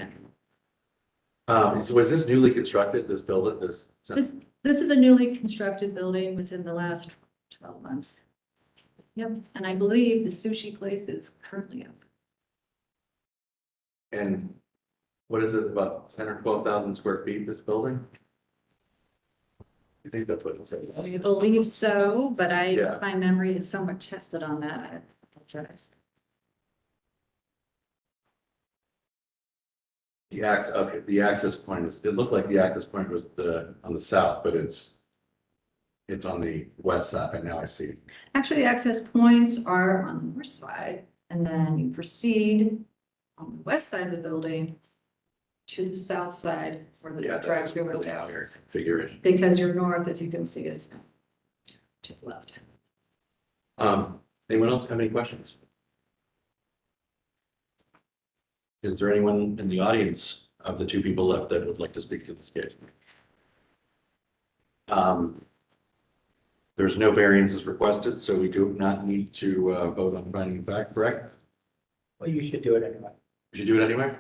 was this newly constructed, this building, this? This is a newly constructed building within the last 12 months. Yep, and I believe the sushi place is currently up. And what is it, about 10 or 12,000 square feet, this building? I think that's what it said. I believe so, but Yeah. my memory is somewhat tested on that. I apologize. The access point is, it looked like the access point was on the south, but it's on the west side, now I see. Actually, the access points are on the north side, and then you proceed on the west side of the building to the south side for the Yeah, drive-through really window. out here, figure it. Because your north, as you can see, is to the left. Anyone else have any questions? Is there anyone in the audience of the two people left that would like to speak to this case? There's no variances requested, so we do not need to vote on finding of fact, correct? Well, you should do it anyway. We should do it anyway?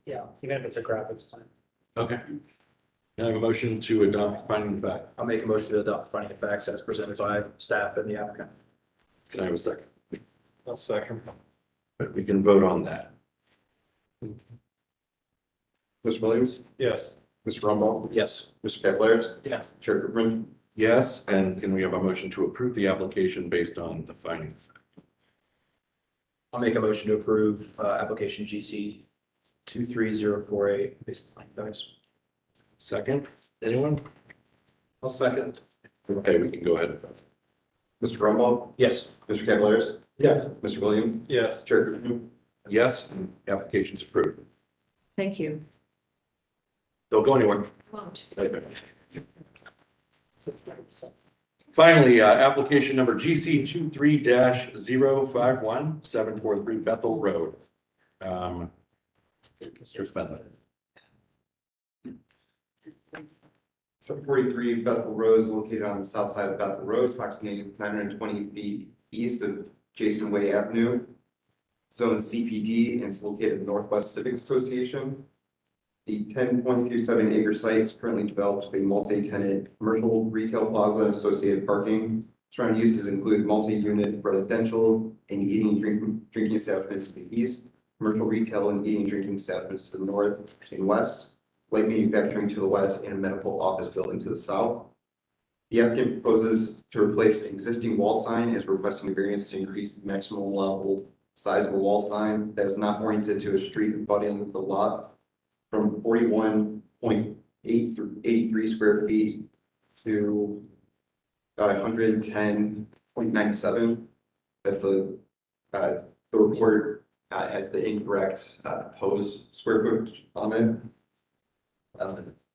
Yeah, even if it's a graphics plan. Okay. Can I have a motion to adopt finding of fact? I'll make a motion to adopt the finding of facts as presented by staff and the applicant. Can I have a second? I'll second. But we can vote on that. Mr. Williams, Yes. Mr. Rumbaugh, Yes. Mr. Campbell, Yes. Chair Goodman, Yes, and can we have a motion to approve the application based on the finding of fact? I'll make a motion to approve application GC 23048 based on finding of facts. Second, anyone? I'll second. Okay, we can go ahead and vote. Mr. Rumbaugh, Yes. Mr. Campbell, Yes. Mr. Williams, Yes. Chair Goodman, Yes, and the application's approved. Thank you. Don't go anywhere. Won't. Finally, application number GC 23-051 743 Bethel Road. Mr. Spindler. 743 Bethel Road is located on the south side of Bethel Road, approximately 920 feet east of Jason Way Avenue. Zone CPD and is located in the Northwest Civic Association. The 10.27 acre site is currently developed with a multi-tenant commercial retail plaza and associated parking. Surrounding uses include multi-unit residential and eating and drinking establishments to the east, commercial retail and eating and drinking establishments to the north and west, light manufacturing to the west, and a medical office building to the south. The applicant proposes to replace the existing wall sign as requesting a variance to increase the maximum allowable size of a wall sign that is not oriented to a street abutting the lot from 41.8 through 83 square feet to 110.97. That's the report has the incorrect proposed square footage on it.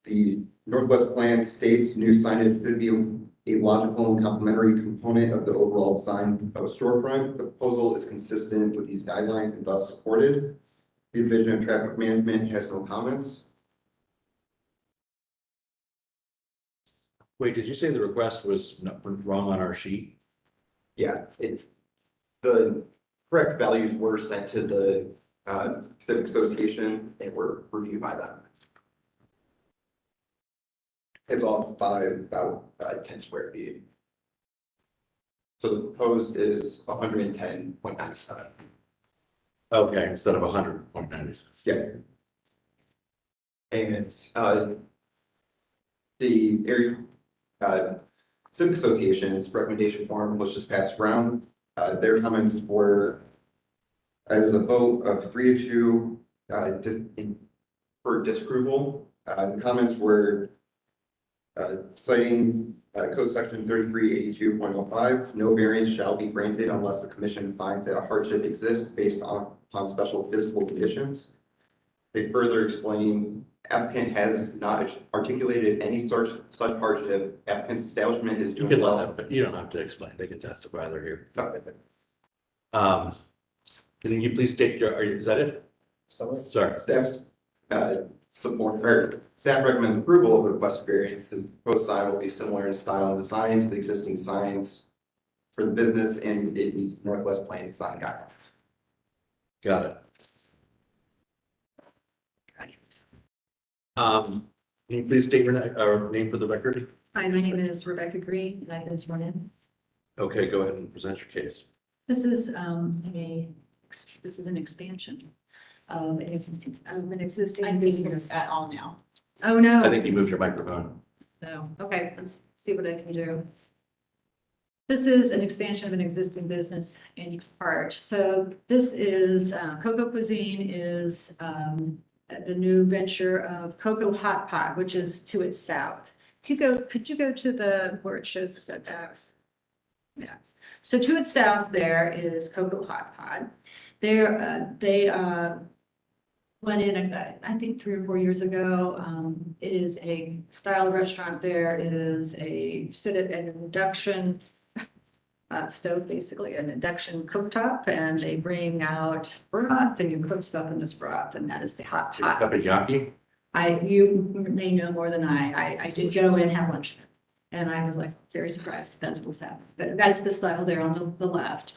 The Northwest plan states new signage should be a logical and complementary component of the overall design of a storefront. The proposal is consistent with these guidelines and thus supported. The Division of Traffic Management has no comments. Wait, did you say the request was wrong on our sheet? Yeah, the correct values were sent to the Civic Association and were reviewed by them. It's off by about 10 square feet. So the proposed is 110.97. Okay, instead of 100.96. Yeah. And the area Civic Association's recommendation form was just passed around. Their comments were, it was a vote of 3-2 for disapproval. The comments were citing code section 3382.05, no variance shall be granted unless the commission finds that a hardship exists based upon special physical conditions. They further explain applicant has not articulated any such hardship. Applicant's establishment is You doing can well. let them, but you don't have to explain. They can testify. They're here. Okay. Can you please state your, is that it? Sorry. Staff's support or staff recommends approval of the requested variance since the proposed sign will be similar in style and design to the existing signs for the business and it meets Northwest Plan design guidelines. Got it. Can you please state your name for the record? Hi, my name is Rebecca Green, and I can sworn in. Okay, go ahead and present your case. This is an expansion of an existing I think it's at all now. Oh, no. I think you moved your microphone. No, okay, let's see what I can do. This is an expansion of an existing business in part. So this is, Coco Cuisine is the new venture of Coco Hot Pot, which is to its south. If you go, could you go to where it shows the setbacks? Yeah. So to its south there is Coco Hot Pot. They went in, I think 3 or 4 years ago. It is a style of restaurant there. It is an induction stove, basically an induction cooktop, and they bring out broth and you cook stuff in this broth, and that is the hot pot. Teppanyaki? You may know more than I did go and have lunch, and I was like very surprised that's what's happening. But that's the style there on the left.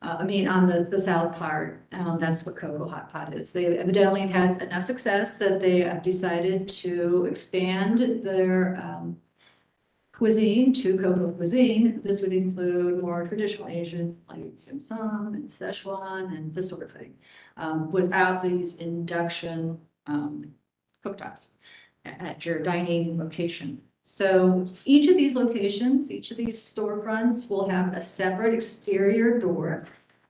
On the south part, that's what Coco Hot Pot is. They evidently had enough success that they have decided to expand their cuisine to Coco Cuisine. This would include more traditional Asian, like dim sum and Szechuan and this sort of thing, without these induction cooktops at your dining location. So each of these locations, each of these storefronts will have a separate exterior door,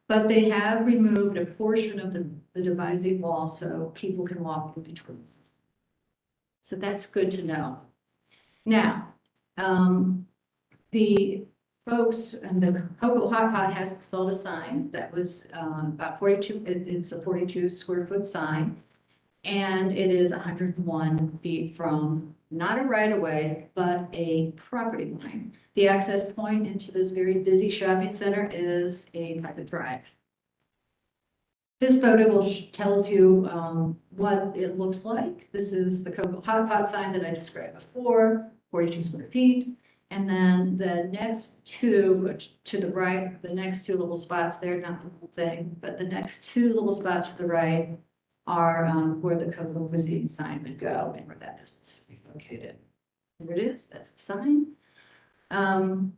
but they have removed a portion of the dividing wall so people can walk in between. So that's good to know. Now, the folks and the Coco Hot Pot has installed a sign that was about 42, it's a 42 square foot sign. And it is 101 feet from not a right of way, but a property line. The access point into this very busy shopping center is a private drive. This photo tells you what it looks like. This is the Coco Hot Pot sign that I described before, 42 square feet. And then the next two to the right, the next two little spots there, not the whole thing, but the next two little spots to the right are where the Coco Cuisine sign would go and where that distance would be located. There it is, that's the sign. And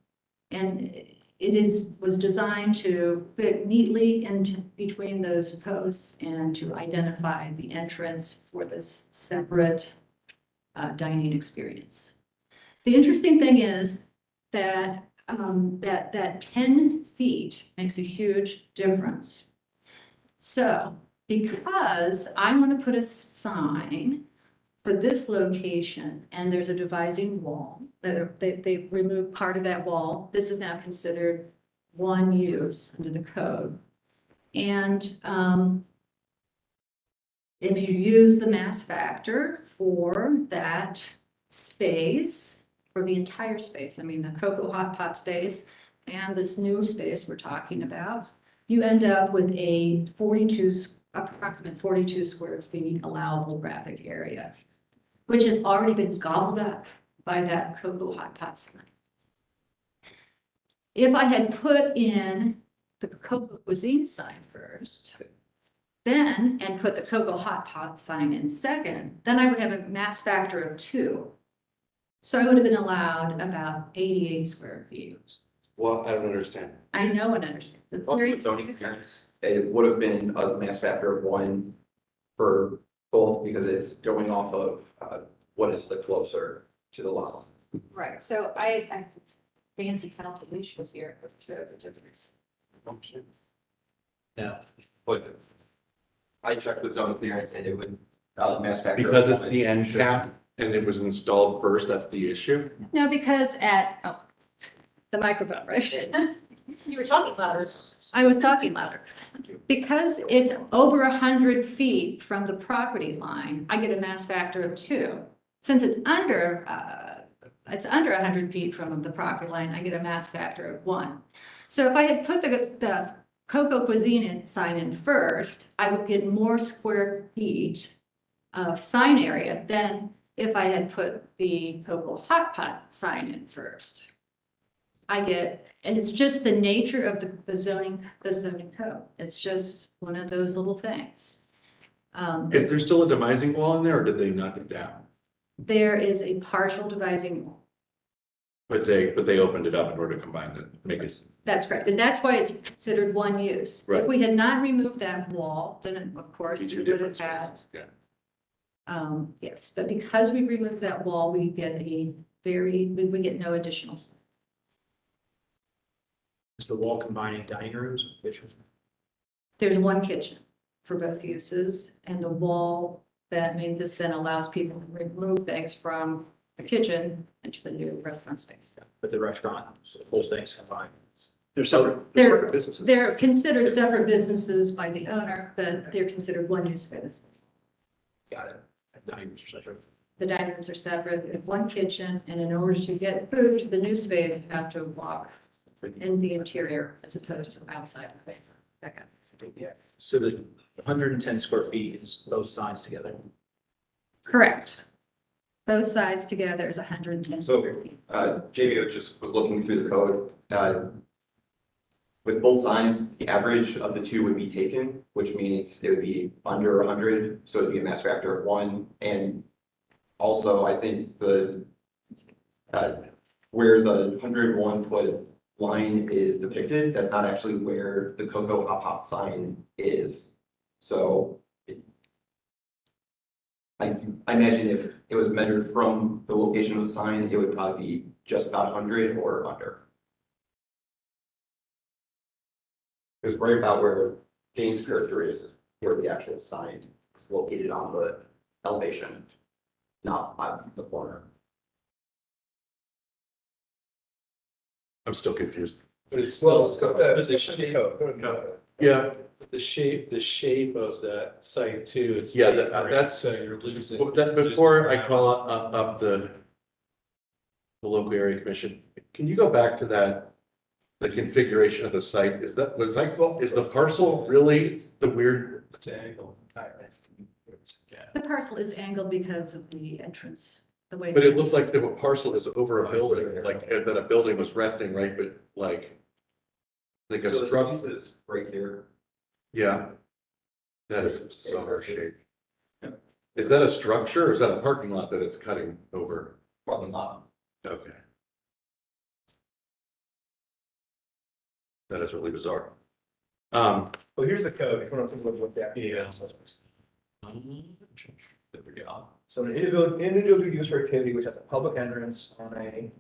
it was designed to fit neatly in between those posts and to identify the entrance for this separate dining experience. The interesting thing is that that 10 feet makes a huge difference. So because I want to put a sign for this location and there's a dividing wall, they've removed part of that wall. This is now considered one use under the code. And if you use the mass factor for that space, for the entire space, I mean the Coco Hot Pot space and this new space we're talking about, you end up with a approximate 42 square feet allowable graphic area, which has already been gobbled up by that Coco Hot Pot sign. If I had put in the Coco Cuisine sign first, and put the Coco Hot Pot sign in second, then I would have a mass factor of 2. So I would have been allowed about 88 square feet. Well, I don't understand. I know and understand. Zoning clearance, it would have been a mass factor of 1 for both because it's going off of what is the closer to the lot line. Right, so I fancy calculations here for the difference. No, but I checked with zone clearance and it would, mass factor. Because it's the end cap and it was installed first, that's the issue? No, because the microphone, right? You were talking louder. I was talking louder. Because it's over 100 feet from the property line, I get a mass factor of 2. Since it's under 100 feet from the property line, I get a mass factor of 1. So if I had put the Coco Cuisine sign in first, I would get more square feet of sign area than if I had put the Coco Hot Pot sign in first. And it's just the nature of the zoning code. It's just one of those little things. Is there still a demising wall in there or did they knock it down? There is a partial devising wall. But they opened it up in order to combine it, make it. That's correct. And that's why it's considered one use. Right. If we had not removed that wall, then of course we Two would have different had, spaces, yeah. yes, but because we removed that wall, we get we get no additional. Is the wall combining dining rooms and kitchen? There's one kitchen for both uses, and the wall this then allows people to remove things from the kitchen into the new restaurant space. But the restaurant, so the whole thing's combined. They're separate businesses. They're considered separate businesses by the owner, but they're considered one use by the city. Got it. Dining rooms are separate. The dining rooms are separate, we have one kitchen, and in order to get food to the new space, you have to walk in the interior as opposed to outside. So the 110 square feet is both signs together. Correct. Both sides together is 110 square feet. Jamie just was looking through the code. With both signs, the average of the two would be taken, which means it would be under 100, so it'd be a mass factor of 1. And also, I think where the 101 foot line is depicted, that's not actually where the Coco Hot Pot sign is. So I imagine if it was measured from the location of the sign, it would probably be just about 100 or under. Because right about where James' cursor is where the actual sign is located on the elevation, not on the corner. I'm still confused. But it's still. Yeah. The shape of that site too, it's. Yeah, different, that's, so you're losing. before I call up the local area commission, can you go back to the configuration of the site? Is the parcel really the weird? It's an angle. The parcel is angled because of the entrance, the way. But it looked like the parcel is over a building, like that a building was resting, right? But like a So the structure. space is right here. Yeah. That is a bizarre shape. Is that a structure or is that a parking lot that it's cutting over? Parking lot. Okay. That is really bizarre. Well, here's the code, if you want to look what that. Yeah. There we go. So an individual use for activity which has a public entrance on a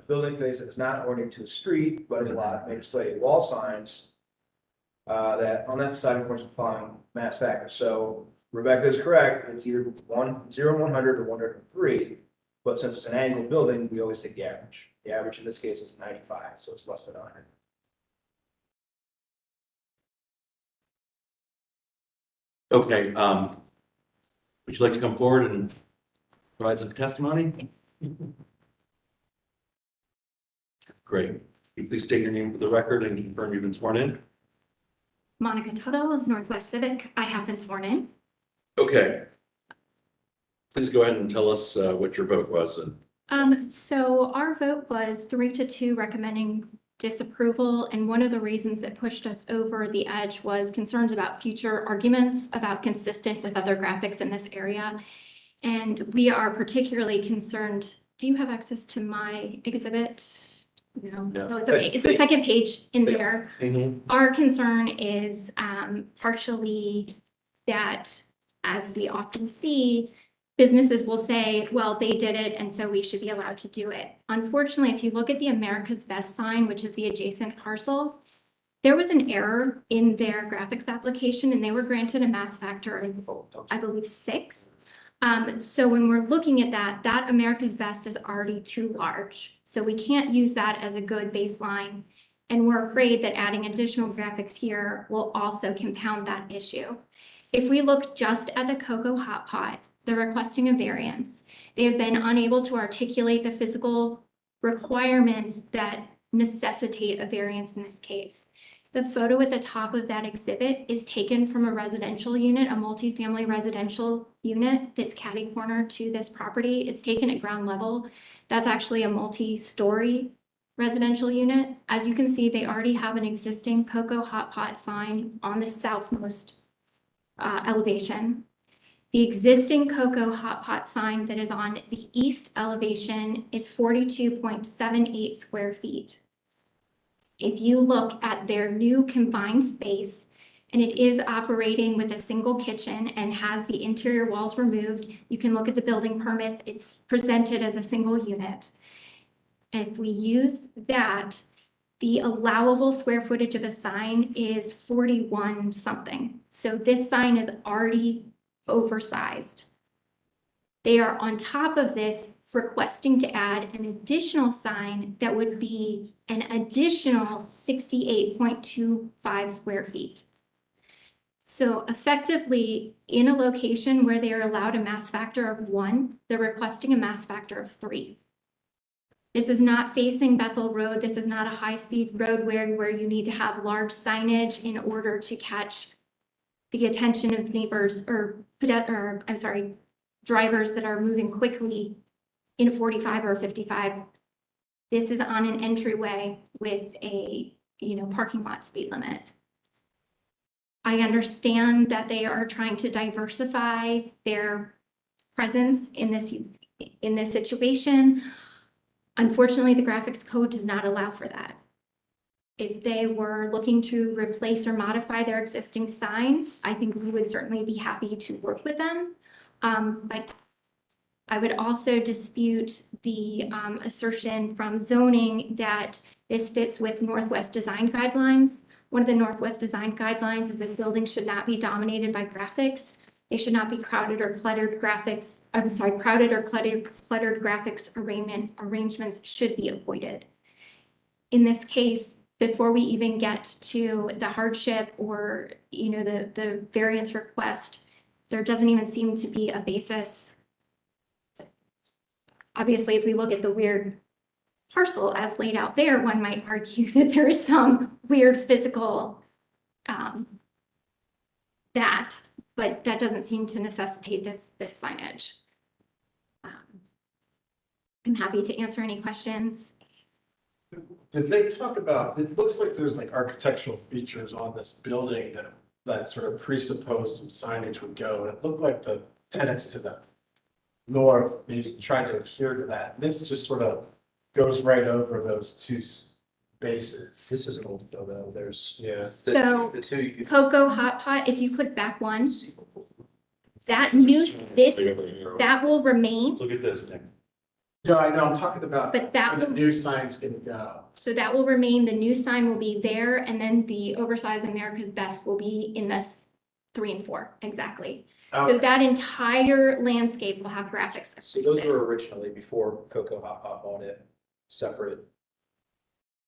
building face that is not oriented to a street, but a lot may display wall signs that on that side, of course, applying mass factor. So Rebecca is correct. It's either 0, 100 or 103. But since it's an angled building, we always take the average. The average in this case is 95, so it's less than 100. Okay, would you like to come forward and provide some testimony? Great. Can you please state your name for the record and confirm you've been sworn in? Monica Tuttle of Northwest Civic. I have been sworn in. Okay. Please go ahead and tell us what your vote was. So our vote was 3-2 recommending disapproval. And one of the reasons that pushed us over the edge was concerns about future arguments about consistent with other graphics in this area. And we are particularly concerned. Do you have access to my exhibit? No, it's okay. It's the second page in there. Our concern is partially that, as we often see, businesses will say, well, they did it, and so we should be allowed to do it. Unfortunately, if you look at the America's Best sign, which is the adjacent parcel, There was an error in their graphics application and they were granted a mass factor of, I believe, 6. So when we're looking at that, that America's Best is already too large. So we can't use that as a good baseline. And we're afraid that adding additional graphics here will also compound that issue. If we look just at the Cocoa Hot Pot, they're requesting a variance. They have been unable to articulate the physical requirements that necessitate a variance in this case. The photo at the top of that exhibit is taken from a residential unit, a multifamily residential unit that's catty corner to this property. It's taken at ground level. That's actually a multi-story residential unit. As you can see, they already have an existing Cocoa Hot Pot sign on the southmost elevation. The existing Cocoa Hot Pot sign that is on the east elevation is 42.78 square feet. If you look at their new combined space, and it is operating with a single kitchen and has the interior walls removed, you can look at the building permits, it's presented as a single unit. And if we use that, the allowable square footage of a sign is 41 something. So this sign is already oversized. They are on top of this requesting to add an additional sign that would be an additional 68.25 square feet. So effectively, in a location where they are allowed a mass factor of 1, they're requesting a mass factor of 3. This is not facing Bethel Road. This is not a high-speed road where you need to have large signage in order to catch the attention of neighbors or drivers that are moving quickly in 45 or 55. This is on an entryway with a, parking lot speed limit. I understand that they are trying to diversify their presence in this situation. Unfortunately, the graphics code does not allow for that. If they were looking to replace or modify their existing sign, I think we would certainly be happy to work with them. But I would also dispute the assertion from zoning that this fits with Northwest Design Guidelines. One of the Northwest Design Guidelines is that buildings should not be dominated by graphics. They should not be crowded or cluttered graphics. Crowded or cluttered graphics arrangements should be avoided. In this case, before we even get to the hardship or, the variance request, there doesn't even seem to be a basis. Obviously, if we look at the weird parcel as laid out there, one might argue that there is some weird physical but that doesn't seem to necessitate this signage. I'm happy to answer any questions. Did they talk about, it looks like there's like architectural features on this building that sort of presuppose some signage would go. And it looked like the tenants to the north maybe tried to adhere to that. This just sort of goes right over those two spaces. This is an old photo. There's, So the two. Cocoa Hot Pot, if you click back one, that will remain. Look at this, Nick. No, I know, I'm talking about But that where the will- new sign's gonna go. So that will remain, the new sign will be there, and then the oversized America's Best will be in this 3 and 4, exactly. So Okay. that entire landscape will have graphics. So those were originally, before Cocoa Hot Pot bought it, separate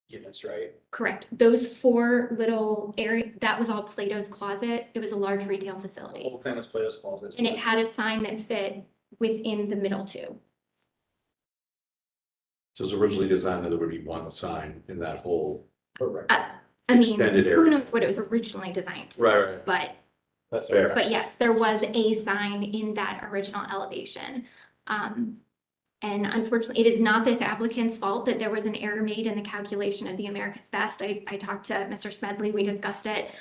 units, right? Correct. Those 4 little area, that was all Plato's Closet. It was a large retail The facility. whole thing was Plato's Closet. And it had a sign that fit within the middle 2. So it was originally designed that there would be one sign in that whole. Correct. I mean, Extended who area. knows what it was originally designed to be, Right. but That's Fair. But yes, there was a sign in that original elevation. And unfortunately, it is not this applicant's fault that there was an error made in the calculation of the America's Best. I talked to Mr. Smedley, we discussed it.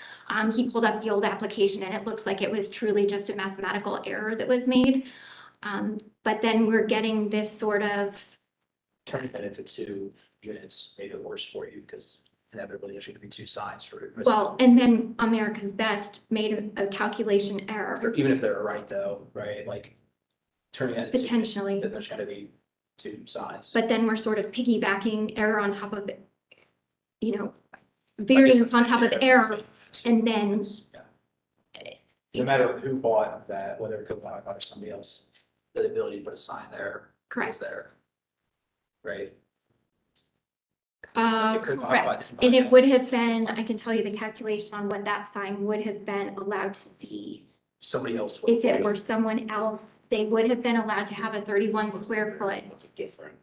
He pulled up the old application and it looks like it was truly just a mathematical error that was made. But then we're getting this sort of, Turning that into 2 units made it worse for you because inevitably there's going to be 2 signs for it. well, and then America's Best made a calculation error. Even if they're right though, right? Like turning that into. Potentially. Then there's going to be 2 signs. But then we're sort of piggybacking error on top of it. variance on top of error, and then No matter who bought that, whether it could buy by somebody else, the ability to put a sign there is correct. there. Right? It could modify Correct. something And like it that. would have been, I can tell you the calculation on what that sign would have been allowed to be. Somebody else would. If it were someone else, they would have been allowed to have a 31 square foot. Different.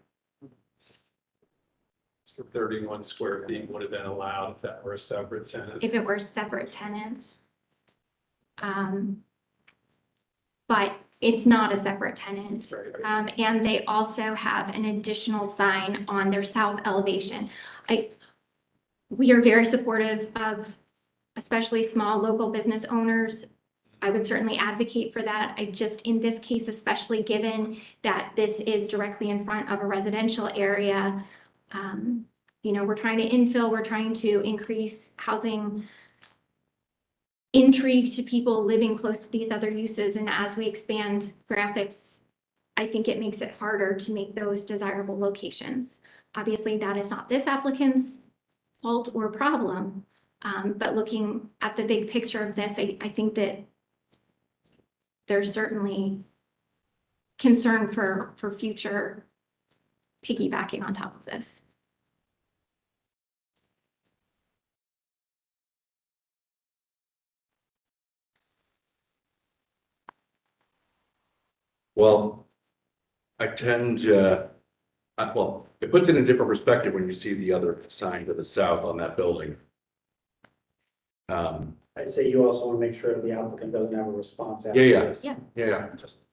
So 31 square feet would have been allowed if that were a separate tenant. If it were a separate tenant. But it's not a separate tenant. And they also have an additional sign on their south elevation. We are very supportive of especially small local business owners. I would certainly advocate for that. I just, in this case, especially given that this is directly in front of a residential area, you know, we're trying to infill, we're trying to increase housing intrigue to people living close to these other uses. And as we expand graphics, I think it makes it harder to make those desirable locations. Obviously, that is not this applicant's fault or problem. But looking at the big picture of this, I think that there's certainly concern for future piggybacking on top of this. Well, I tend to, well, it puts it in a different perspective when you see the other sign to the south on that building. I'd say you also want to make sure that the applicant doesn't have a response after Yeah, this. yeah.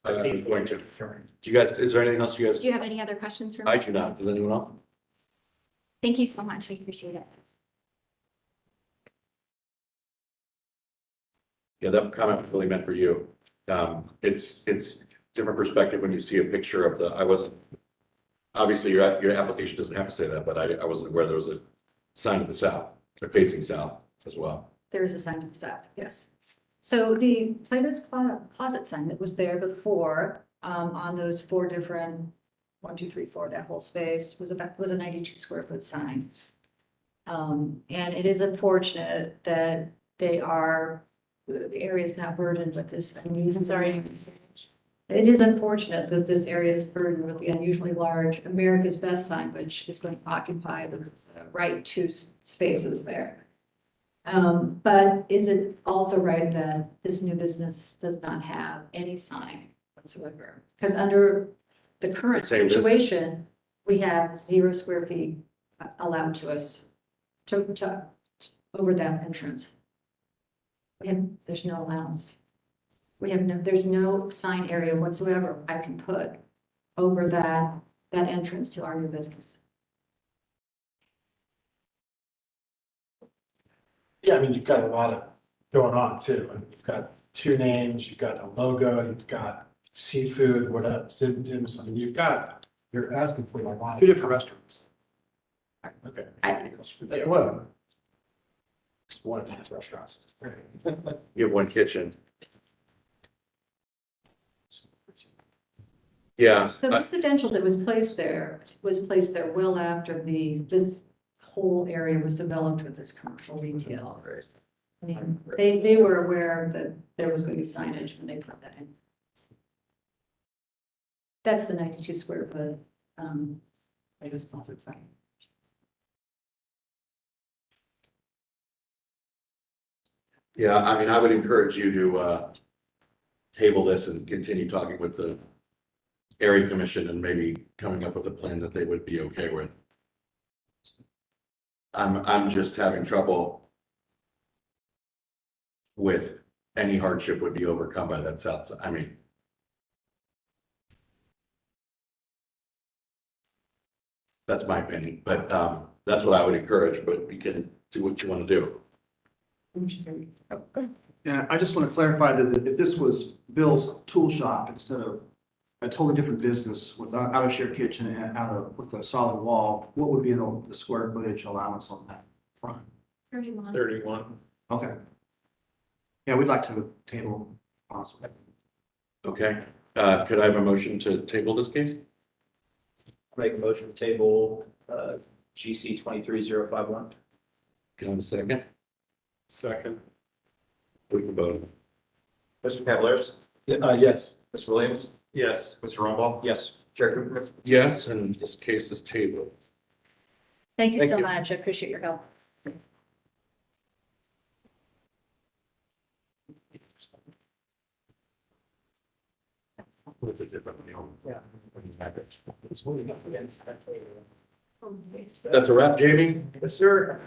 I'm going to. Do you guys, is there anything else you guys? Do you have any other questions for me? I do not. Does anyone else? Thank you so much. I appreciate it. Yeah, that comment was really meant for you. It's different perspective when you see a picture of the, I wasn't, obviously your application doesn't have to say that, but I wasn't aware there was a sign to the south, or facing south as well. There is a sign to the south, yes. So the Plato's Closet sign that was there before, on those 4 different, 1, 2, 3, 4, that whole space was a 92 square foot sign. And it is unfortunate that the area is now burdened with this unusual. Sorry. It is unfortunate that this area is burdened with the unusually large America's Best sign, which is going to occupy the right 2 spaces there. But is it also right that this new business does not have any sign whatsoever? Because under the current situation, we have 0 square feet allowed to us to over that entrance. There's no allowance. There's no sign area whatsoever I can put over that entrance to our new business. Yeah, I mean, you've got a lot of going on too. I mean, you've got 2 names, you've got a logo, you've got seafood, what up, dim dim. I mean, you're asking for a lot. 2 different restaurants. Okay. Yeah, well, it's 1.5 restaurants. You have 1 kitchen. Yeah. The residential that was placed there well after this whole area was developed with this commercial retail. I mean, they were aware that there was going to be signage when they put that in. That's the 92 square foot, Plato's Closet sign. Yeah, I mean, I would encourage you to table this and continue talking with the area commission and maybe coming up with a plan that they would be okay with. I'm just having trouble with any hardship would be overcome by that south side. I mean, that's my opinion, but that's what I would encourage, but we can do what you want to do. Interesting. Yeah, I just want to clarify that if this was Bill's tool shop instead of a totally different business with an out of share kitchen and with a solid wall, what would be the square footage allowance on that front? 31. 31. Okay. Yeah, we'd like to table possibly. Okay, could I have a motion to table this case? Make a motion to table, GC 23051. Can I have a second? Second. We can vote. Mr. Cavaliers? Yes. Mr. Williams? Yes. Mr. Rumbaugh? Yes. Chair Cooper? Yes, and this case is tabled. Thank you Thank so you. much. I appreciate your help. That's a wrap, Jamie? Yes, sir.